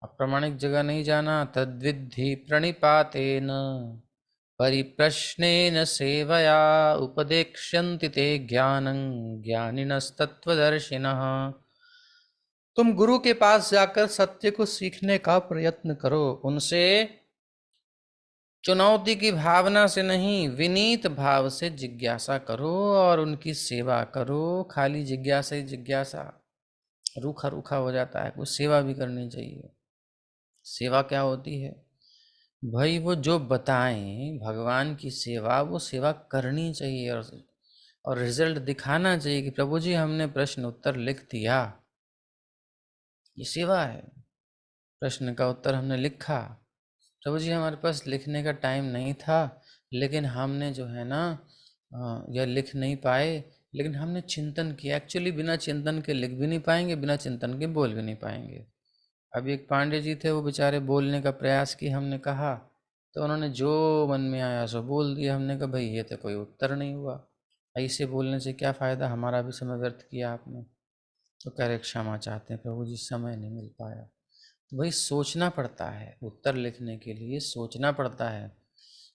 अप्रामाणिक जगह नहीं जाना। तद्विद्धि प्रणिपातेन परिप्रश्नेन सेवया उपदेक्ष्यन्ति ते ज्ञानं ज्ञानिनस्तत्त्वदर्शिनः। तुम गुरु के पास जाकर सत्य को सीखने का प्रयत्न करो, उनसे चुनौती की भावना से नहीं, विनीत भाव से जिज्ञासा करो और उनकी सेवा करो। खाली जिज्ञासा ही जिज्ञासा रूखा रूखा हो जाता है, कुछ सेवा भी करनी चाहिए। सेवा क्या होती है भाई? वो जो बताएं भगवान की सेवा, वो सेवा करनी चाहिए, और रिजल्ट दिखाना चाहिए कि प्रभु जी हमने प्रश्न उत्तर लिख दिया, ये सेवा है। प्रश्न का उत्तर हमने लिखा, प्रभु जी हमारे पास लिखने का टाइम नहीं था, लेकिन हमने जो है ना यह लिख नहीं पाए, लेकिन हमने चिंतन किया। एक्चुअली बिना चिंतन के लिख भी नहीं पाएंगे, बिना चिंतन के बोल भी नहीं पाएंगे। अभी एक पांडे जी थे, वो बेचारे बोलने का प्रयास किया, हमने कहा तो उन्होंने जो मन में आया सो बोल दिया। हमने कहा भाई ये तो कोई उत्तर नहीं हुआ, ऐसे बोलने से क्या फ़ायदा, हमारा भी समय व्यर्थ किया आपने। तो कह रहे क्षमा चाहते हैं प्रभु जी, समय नहीं मिल पाया। तो भाई सोचना पड़ता है, उत्तर लिखने के लिए सोचना पड़ता है।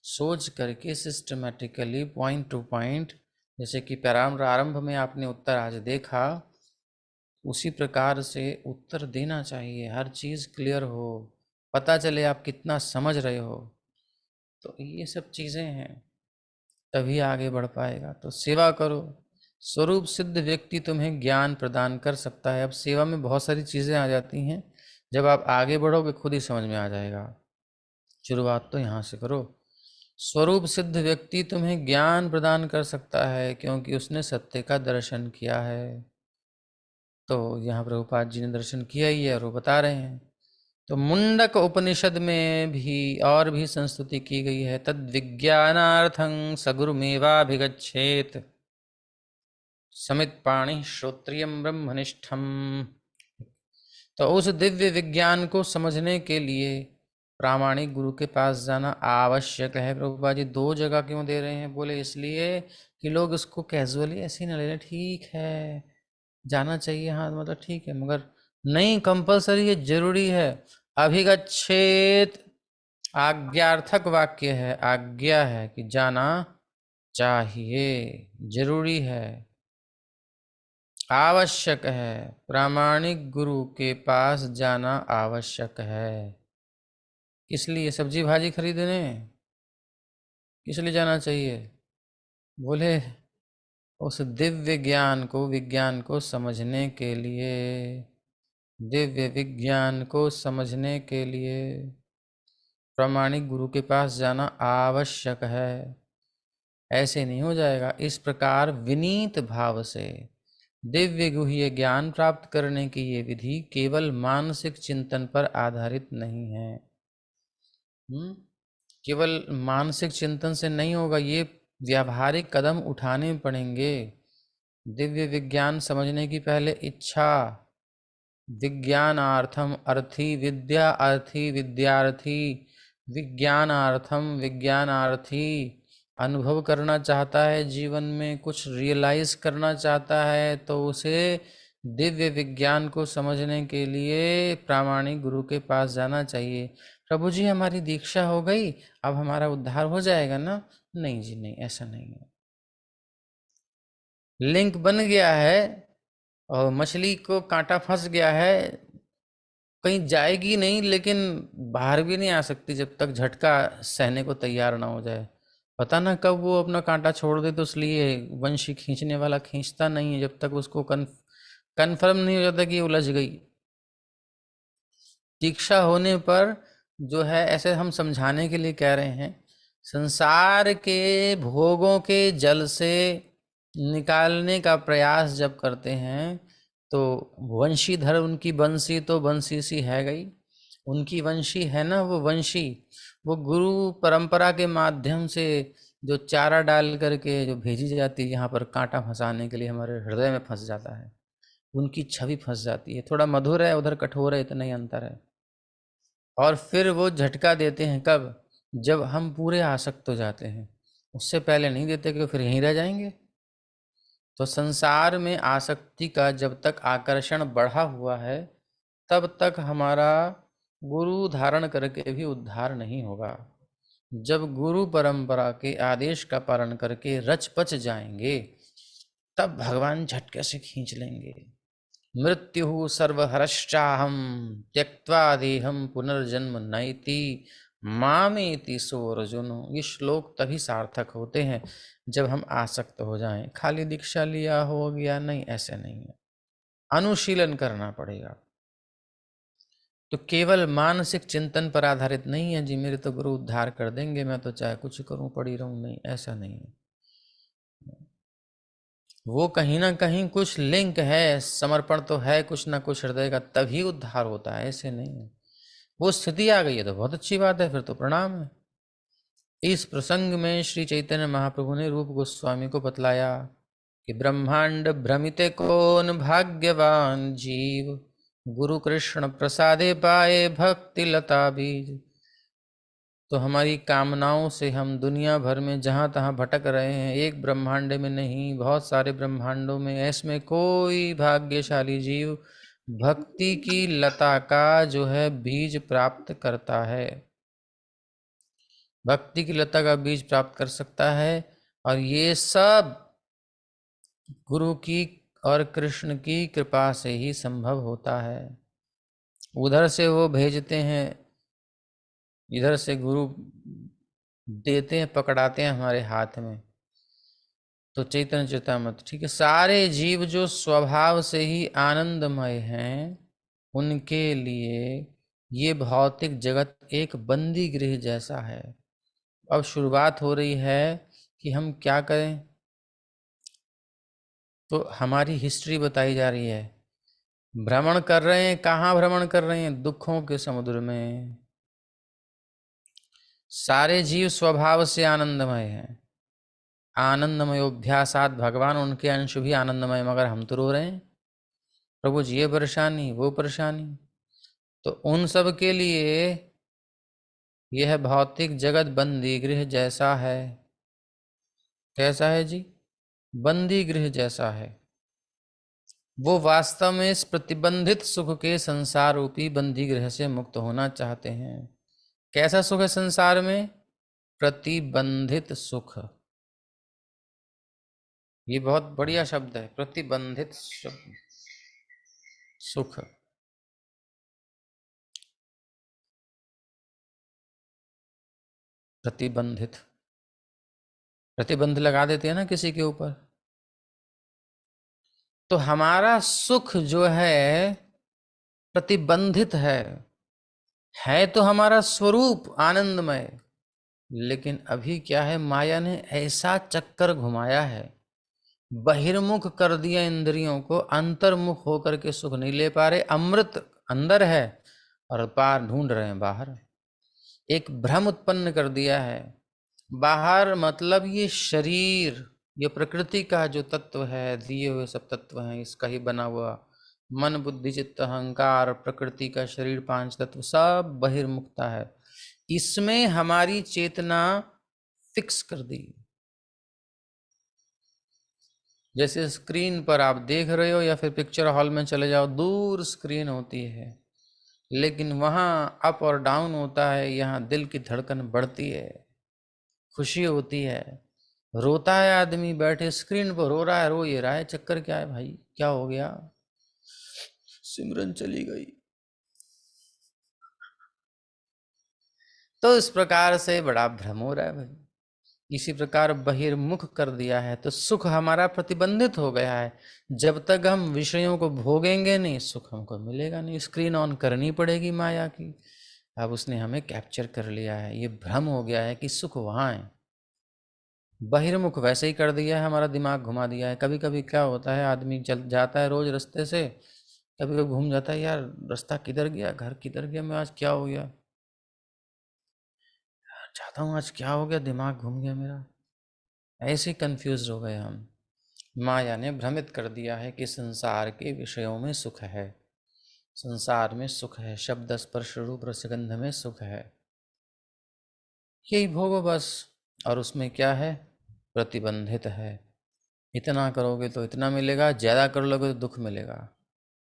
सोच करके सिस्टमेटिकली पॉइंट टू पॉइंट, जैसे कि प्रारंभ में आपने उत्तर आज देखा, उसी प्रकार से उत्तर देना चाहिए। हर चीज़ क्लियर हो, पता चले आप कितना समझ रहे हो। तो ये सब चीज़ें हैं, तभी आगे बढ़ पाएगा। तो सेवा करो, स्वरूप सिद्ध व्यक्ति तुम्हें ज्ञान प्रदान कर सकता है। अब सेवा में बहुत सारी चीज़ें आ जाती हैं, जब आप आगे बढ़ोगे खुद ही समझ में आ जाएगा। शुरुआत तो यहाँ से करो। स्वरूप सिद्ध व्यक्ति तुम्हें ज्ञान प्रदान कर सकता है, क्योंकि उसने सत्य का दर्शन किया है। तो यहाँ प्रभुपाद जी ने दर्शन किया ही है, और वो बता रहे हैं। तो मुंडक उपनिषद में भी और भी संस्तुति की गई है। तद विज्ञानार्थं सगुरुमेवाभिगच्छेत समित पाणि श्रोत्रियम ब्रह्मनिष्ठम। तो उस दिव्य विज्ञान को समझने के लिए प्रामाणिक गुरु के पास जाना आवश्यक है। प्रभुपाद जी 2 जगह क्यों दे रहे हैं? बोले इसलिए कि लोग इसको कैजुअली ऐसे ही न ले लें। ठीक है, जाना चाहिए, हाँ मतलब ठीक है, मगर नहीं, कंपलसरी है, जरूरी है। अभिगच्छेत आज्ञार्थक वाक्य है, आज्ञा है कि जाना चाहिए, जरूरी है, आवश्यक है। प्रामाणिक गुरु के पास जाना आवश्यक है। किस लिए? सब्जी भाजी खरीदने? किस लिए जाना चाहिए? बोले उस दिव्य ज्ञान को, विज्ञान को समझने के लिए, दिव्य विज्ञान को समझने के लिए प्रामाणिक गुरु के पास जाना आवश्यक है। ऐसे नहीं हो जाएगा। इस प्रकार विनीत भाव से दिव्य गुह्य ज्ञान प्राप्त करने की ये विधि केवल मानसिक चिंतन पर आधारित नहीं है। केवल मानसिक चिंतन से नहीं होगा, ये व्यावहारिक कदम उठाने पड़ेंगे। दिव्य विज्ञान समझने की पहले इच्छा, विज्ञानार्थम अर्थी विद्या, अर्थी विद्यार्थी, विज्ञानार्थम विज्ञानार्थी, अनुभव करना चाहता है, जीवन में कुछ रियलाइज करना चाहता है, तो उसे दिव्य विज्ञान को समझने के लिए प्रामाणिक गुरु के पास जाना चाहिए। प्रभु जी हमारी दीक्षा हो गई, अब हमारा उद्धार हो जाएगा ना? नहीं जी नहीं, ऐसा नहीं है। लिंक बन गया है और मछली को कांटा फंस गया है, कहीं जाएगी नहीं, लेकिन बाहर भी नहीं आ सकती जब तक झटका सहने को तैयार ना हो जाए। पता ना कब वो अपना कांटा छोड़ दे, तो इसलिए वंशी खींचने वाला खींचता नहीं है जब तक उसको कन्फर्म नहीं हो जाता कि ये उलझ गई। दीक्षा होने पर जो है, ऐसे हम समझाने के लिए कह रहे हैं, संसार के भोगों के जल से निकालने का प्रयास जब करते हैं, तो वंशीधर उनकी बंसी तो बंसी सी है गई, उनकी वंशी है ना, वो वंशी, वो गुरु परंपरा के माध्यम से जो चारा डाल करके जो भेजी जाती है यहाँ पर कांटा फंसाने के लिए, हमारे हृदय में फंस जाता है, उनकी छवि फंस जाती है। थोड़ा मधुर है, उधर कठोर है, इतना ही अंतर है। और फिर वो झटका देते हैं कब? जब हम पूरे आसक्त हो जाते हैं, उससे पहले नहीं देते कि फिर यहीं रह जाएंगे। तो संसार में आसक्ति का जब तक आकर्षण बढ़ा हुआ है, तब तक हमारा गुरु धारण करके भी उद्धार नहीं होगा। जब गुरु परंपरा के आदेश का पालन करके रच पच जाएंगे, तब भगवान झटके से खींच लेंगे। मृत्यु सर्वहरश्चाहम त्यक्त्वा देहम पुनर्जन्म नैति मामेति सो अर्जुन। ये श्लोक तभी सार्थक होते हैं जब हम आसक्त हो जाएं। खाली दीक्षा लिया हो गया नहीं, ऐसे नहीं है, अनुशीलन करना पड़ेगा। तो केवल मानसिक चिंतन पर आधारित नहीं है जी मेरे तो गुरु उद्धार कर देंगे, मैं तो चाहे कुछ करूं पड़ी रहूं, नहीं, ऐसा नहीं है। वो कहीं ना कहीं कुछ लिंक है, समर्पण तो है कुछ ना कुछ हृदय का, तभी उद्धार होता है, ऐसे नहीं है। वो स्थिति आ गई है तो बहुत अच्छी बात है, फिर तो प्रणाम है। इस प्रसंग में श्री चैतन्य महाप्रभु ने रूप गोस्वामी को बतलाया कि ब्रह्मांड भ्रमिते कौन भाग्यवान जीव, गुरु कृष्ण प्रसादे पाए भक्ति लता बीज। तो हमारी कामनाओं से हम दुनिया भर में जहाँ तहाँ भटक रहे हैं, एक ब्रह्मांड में नहीं, बहुत सारे ब्रह्मांडों में, ऐसमें कोई भाग्यशाली जीव भक्ति की लता का जो है बीज प्राप्त करता है, भक्ति की लता का बीज प्राप्त कर सकता है। और ये सब गुरु की और कृष्ण की कृपा से ही संभव होता है। उधर से वो भेजते हैं, इधर से गुरु देते हैं, पकड़ाते हैं हमारे हाथ में। तो चैतन्य चेतामृत, ठीक है, सारे जीव जो स्वभाव से ही आनंदमय हैं, उनके लिए ये भौतिक जगत एक बंदी गृह जैसा है। अब शुरुआत हो रही है कि हम क्या करें। तो हमारी हिस्ट्री बताई जा रही है, भ्रमण कर रहे हैं, कहाँ भ्रमण कर रहे हैं? दुखों के समुद्र में। सारे जीव स्वभाव से आनंदमय हैं, आनंदमयोभ्यासात भगवान, उनके अंश भी आनंदमय, मगर हम तो रो रहे हैं, प्रभु जी ये परेशानी वो परेशानी। तो उन सब के लिए यह भौतिक जगत बंदी गृह जैसा है। कैसा है जी? बंदी गृह जैसा है। वो वास्तव में इस प्रतिबंधित सुख के संसार रूपी बंदी गृह से मुक्त होना चाहते हैं। कैसा सुख है संसार में? प्रतिबंधित सुख। ये बहुत बढ़िया शब्द है, प्रतिबंधित सुख। प्रतिबंधित, प्रतिबंध लगा देते हैं ना किसी के ऊपर। तो हमारा सुख जो है प्रतिबंधित है तो हमारा स्वरूप आनंदमय, लेकिन अभी क्या है, माया ने ऐसा चक्कर घुमाया है, बहिर्मुख कर दिया इंद्रियों को, अंतर्मुख होकर के सुख नहीं ले पा रहे। अमृत अंदर है और पार ढूंढ रहे हैं बाहर। एक भ्रम उत्पन्न कर दिया है। बाहर मतलब ये शरीर, ये प्रकृति का जो तत्व है, दिए हुए सब तत्व हैं, इसका ही बना हुआ मन बुद्धि चित्त अहंकार, प्रकृति का शरीर, पांच तत्व सब बहिर्मुखता है। इसमें हमारी चेतना फिक्स कर दी। जैसे स्क्रीन पर आप देख रहे हो या फिर पिक्चर हॉल में चले जाओ, दूर स्क्रीन होती है, लेकिन वहाँ अप और डाउन होता है, यहाँ दिल की धड़कन बढ़ती है, खुशी होती है, रोता है आदमी, बैठे स्क्रीन पर रो रहा है, रो ये रहा है, चक्कर क्या है भाई, क्या हो गया, सिमरन चली गई। तो इस प्रकार से बड़ा भ्रम हो रहा है भाई। इसी प्रकार बहिर्मुख कर दिया है तो सुख हमारा प्रतिबंधित हो गया है। जब तक हम विषयों को भोगेंगे नहीं, सुख हमको मिलेगा नहीं। स्क्रीन ऑन करनी पड़ेगी माया की। अब उसने हमें कैप्चर कर लिया है, ये भ्रम हो गया है कि सुख वहाँ है। बहिर्मुख वैसे ही कर दिया है, हमारा दिमाग घुमा दिया है। कभी कभी क्या होता है, आदमी चल जाता है रोज रास्ते से, कभी कभी घूम जाता है, यार रास्ता किधर गया, घर किधर गया, मैं आज क्या हो गया, चाहता हूँ आज क्या हो गया, दिमाग घूम गया मेरा। ऐसे कंफ्यूज हो गए हम। माया ने भ्रमित कर दिया है कि संसार के विषयों में सुख है, संसार में सुख है, शब्द स्पर्श रूप रसगंध में सुख है, यही भोगो बस। और उसमें क्या है, प्रतिबंधित है। इतना करोगे तो इतना मिलेगा, ज़्यादा कर लोगे तो दुख मिलेगा,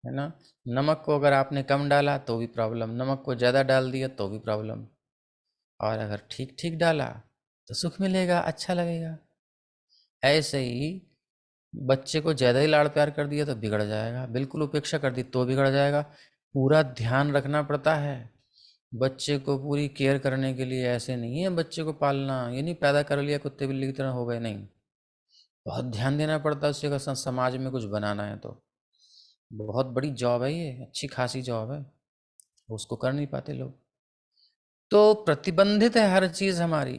है ना। नमक को अगर आपने कम डाला तो भी प्रॉब्लम, नमक को ज़्यादा डाल दिया तो भी प्रॉब्लम, और अगर ठीक ठीक डाला तो सुख मिलेगा, अच्छा लगेगा। ऐसे ही बच्चे को ज़्यादा ही लाड़ प्यार कर दिया तो बिगड़ जाएगा, बिल्कुल उपेक्षा कर दी तो बिगड़ जाएगा। पूरा ध्यान रखना पड़ता है बच्चे को, पूरी केयर करने के लिए। ऐसे नहीं है बच्चे को पालना, ये नहीं पैदा कर लिया कुत्ते बिल्ली की तरह हो गए, नहीं। बहुत ध्यान देना पड़ता है उससे, अगर समाज में कुछ बनाना है तो। बहुत बड़ी जॉब है ये, अच्छी खासी जॉब है, उसको कर नहीं पाते लोग। तो प्रतिबंधित है हर चीज़ हमारी।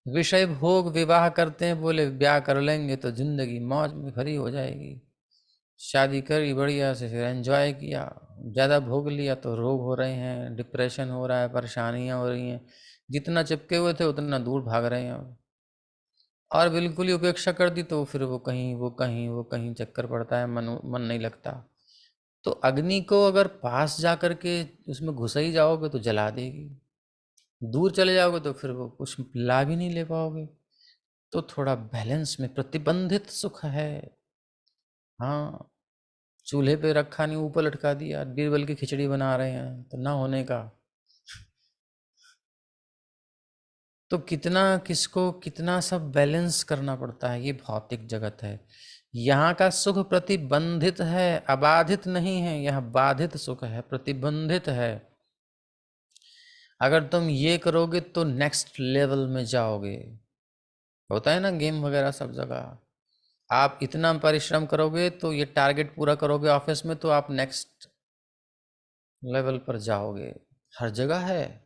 विषय भोग विवाह करते हैं, बोले ब्याह कर लेंगे तो जिंदगी मौज में भरी हो जाएगी। शादी करी बढ़िया से, फिर एंजॉय किया, ज़्यादा भोग लिया तो रोग हो रहे हैं, डिप्रेशन हो रहा है, परेशानियां हो रही हैं, जितना चिपके हुए थे उतना दूर भाग रहे हैं। और बिल्कुल ही उपेक्षा कर दी तो फिर वो कहीं वो कहीं वो कहीं चक्कर पड़ता है, मन नहीं लगता। तो अग्नि को अगर पास जा कर के उसमें घुस ही जाओगे तो जला देगी, दूर चले जाओगे तो फिर वो कुछ लाभ ही नहीं ले पाओगे। तो थोड़ा बैलेंस में, प्रतिबंधित सुख है। हाँ, चूल्हे पे रखा नहीं, ऊपर लटका दिया, बीरबल की खिचड़ी बना रहे हैं तो ना होने का। तो कितना किसको कितना सब बैलेंस करना पड़ता है, ये भौतिक जगत है। यहाँ का सुख प्रतिबंधित है, अबाधित नहीं है। यहाँ बाधित सुख है, प्रतिबंधित है। अगर तुम ये करोगे तो नेक्स्ट लेवल में जाओगे। होता है ना गेम वगैरह सब जगह, आप इतना परिश्रम करोगे तो ये टारगेट पूरा करोगे ऑफिस में तो आप नेक्स्ट लेवल पर जाओगे। हर जगह है,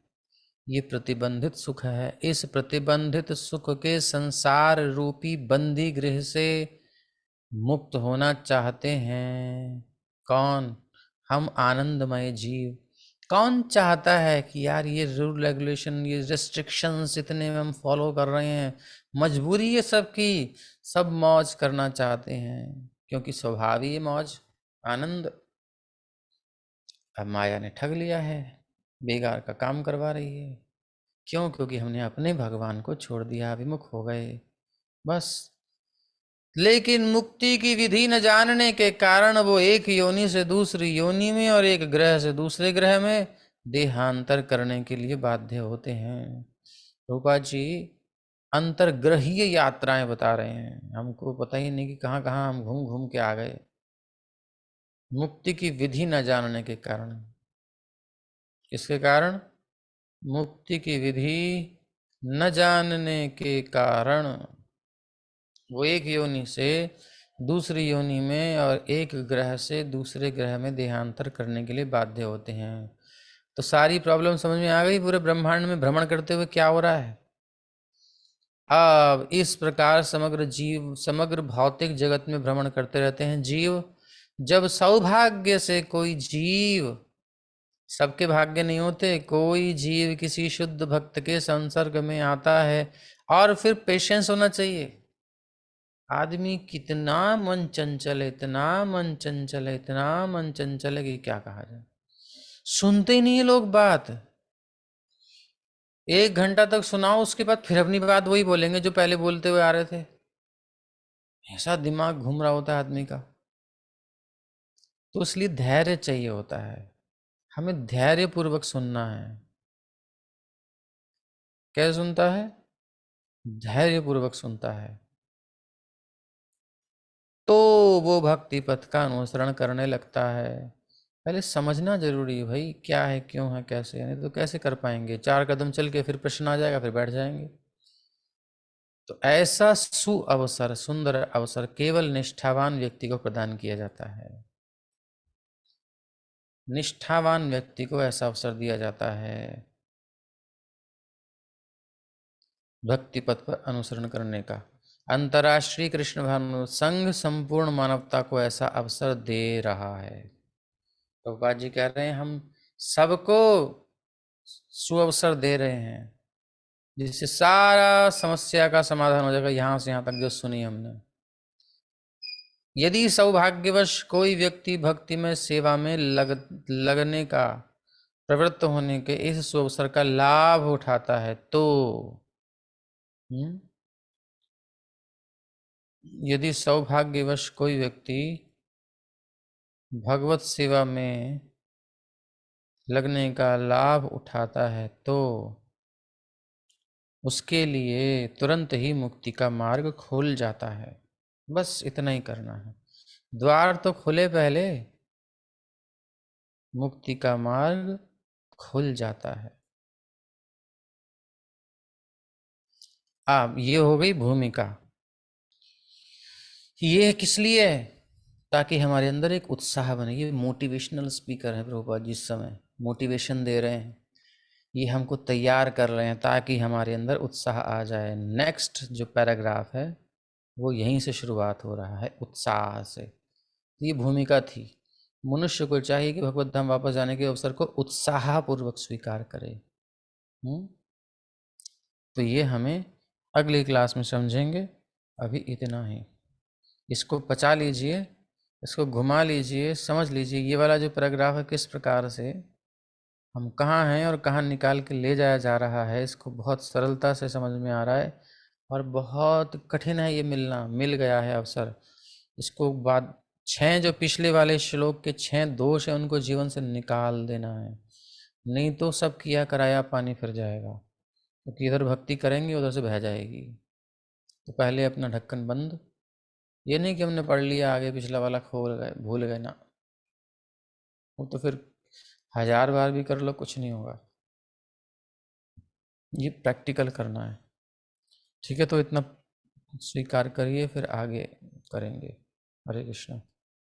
ये प्रतिबंधित सुख है। इस प्रतिबंधित सुख के संसार रूपी बंदी गृह से मुक्त होना चाहते हैं। कौन? हम आनंदमय जीव। कौन चाहता है कि यार ये रूल रेगुलेशन, ये रेस्ट्रिक्शंस इतने में हम फॉलो कर रहे हैं, मजबूरी है सबकी, सब मौज करना चाहते हैं क्योंकि स्वभाव ही है मौज, आनंद। अब माया ने ठग लिया है, बेकार का काम करवा रही है। क्यों? क्योंकि हमने अपने भगवान को छोड़ दिया, विमुख हो गए बस। लेकिन मुक्ति की विधि न जानने के कारण वो एक योनि से दूसरी योनि में और एक ग्रह से दूसरे ग्रह में देहांतर करने के लिए बाध्य होते हैं। रूपा जी अंतर्ग्रहीय यात्राएं बता रहे हैं, हमको पता ही नहीं कि कहाँ कहाँ हम घूम घूम के आ गए, मुक्ति की विधि न जानने के कारण। किसके कारण? मुक्ति की विधि न जानने के कारण वो एक योनि से दूसरी योनि में और एक ग्रह से दूसरे ग्रह में देहांतर करने के लिए बाध्य होते हैं। तो सारी प्रॉब्लम समझ में आ गई, पूरे ब्रह्मांड में भ्रमण करते हुए क्या हो रहा है। अब इस प्रकार समग्र जीव समग्र भौतिक जगत में भ्रमण करते रहते हैं जीव। जब सौभाग्य से कोई जीव, सबके भाग्य नहीं होते, कोई जीव किसी शुद्ध भक्त के संसर्ग में आता है, और फिर पेशेंस होना चाहिए। आदमी कितना मन चंचल है, इतना मन चंचल है, इतना मन चंचल है कि क्या कहा जाए। सुनते ही नहीं है लोग बात। 1 घंटा तक सुनाओ, उसके बाद फिर अपनी बात वही बोलेंगे जो पहले बोलते हुए आ रहे थे। ऐसा दिमाग घूम रहा होता है आदमी का। तो इसलिए धैर्य चाहिए होता है, हमें धैर्य पूर्वक सुनना है। कैसे सुनता है? धैर्य पूर्वक सुनता है, तो वो भक्ति पथ का अनुसरण करने लगता है। पहले समझना जरूरी है भाई, क्या है, क्यों है, कैसे है, नहीं तो कैसे कर पाएंगे। 4 कदम चल के फिर प्रश्न आ जाएगा, फिर बैठ जाएंगे। तो ऐसा सुअवसर, सुंदर अवसर केवल निष्ठावान व्यक्ति को प्रदान किया जाता है। निष्ठावान व्यक्ति को ऐसा अवसर दिया जाता है भक्ति पथ पर अनुसरण करने का। अंतर्राष्ट्रीय कृष्ण भानु संघ संपूर्ण मानवता को ऐसा अवसर दे रहा है। प्रभुपाद जी कह रहे हैं हम सबको सुअवसर दे रहे हैं, जिससे सारा समस्या का समाधान हो जाएगा। यहां से यहां तक जो सुनी हमने। यदि सौभाग्यवश कोई व्यक्ति भक्ति में सेवा में लगने का, प्रवृत्त होने के इस सुअवसर का लाभ उठाता है तो यदि सौभाग्यवश कोई व्यक्ति भगवत सेवा में लगने का लाभ उठाता है तो उसके लिए तुरंत ही मुक्ति का मार्ग खुल जाता है। बस इतना ही करना है। द्वार तो खुले पहले, मुक्ति का मार्ग खुल जाता है। अब ये हो गई भूमिका। ये किस लिए है? ताकि हमारे अंदर एक उत्साह बने। ये मोटिवेशनल स्पीकर है प्रभुपाद जी, इस समय मोटिवेशन दे रहे हैं, ये हमको तैयार कर रहे हैं ताकि हमारे अंदर उत्साह आ जाए। नेक्स्ट जो पैराग्राफ है वो यहीं से शुरुआत हो रहा है, उत्साह से। ये भूमिका थी। मनुष्य को चाहिए कि भगवत धाम वापस जाने के अवसर को उत्साहपूर्वक स्वीकार करे। तो ये हमें अगली क्लास में समझेंगे। अभी इतना ही, इसको पचा लीजिए, इसको घुमा लीजिए, समझ लीजिए ये वाला जो पैराग्राफ है किस प्रकार से हम कहाँ हैं और कहाँ निकाल के ले जाया जा रहा है। इसको बहुत सरलता से समझ में आ रहा है और बहुत कठिन है ये मिलना। मिल गया है अवसर। इसको बाद 6 जो पिछले वाले श्लोक के 6 दोष है उनको जीवन से निकाल देना है, नहीं तो सब किया कराया पानी फिर जाएगा। क्योंकि इधर भक्ति करेंगे उधर से बह जाएगी। तो पहले अपना ढक्कन बंद। ये नहीं कि हमने पढ़ लिया आगे पिछला वाला खोल गए, भूल गए ना। वो तो फिर 1000 बार भी कर लो कुछ नहीं होगा। ये प्रैक्टिकल करना है। ठीक है, तो इतना स्वीकार करिए, फिर आगे करेंगे। हरे कृष्णा।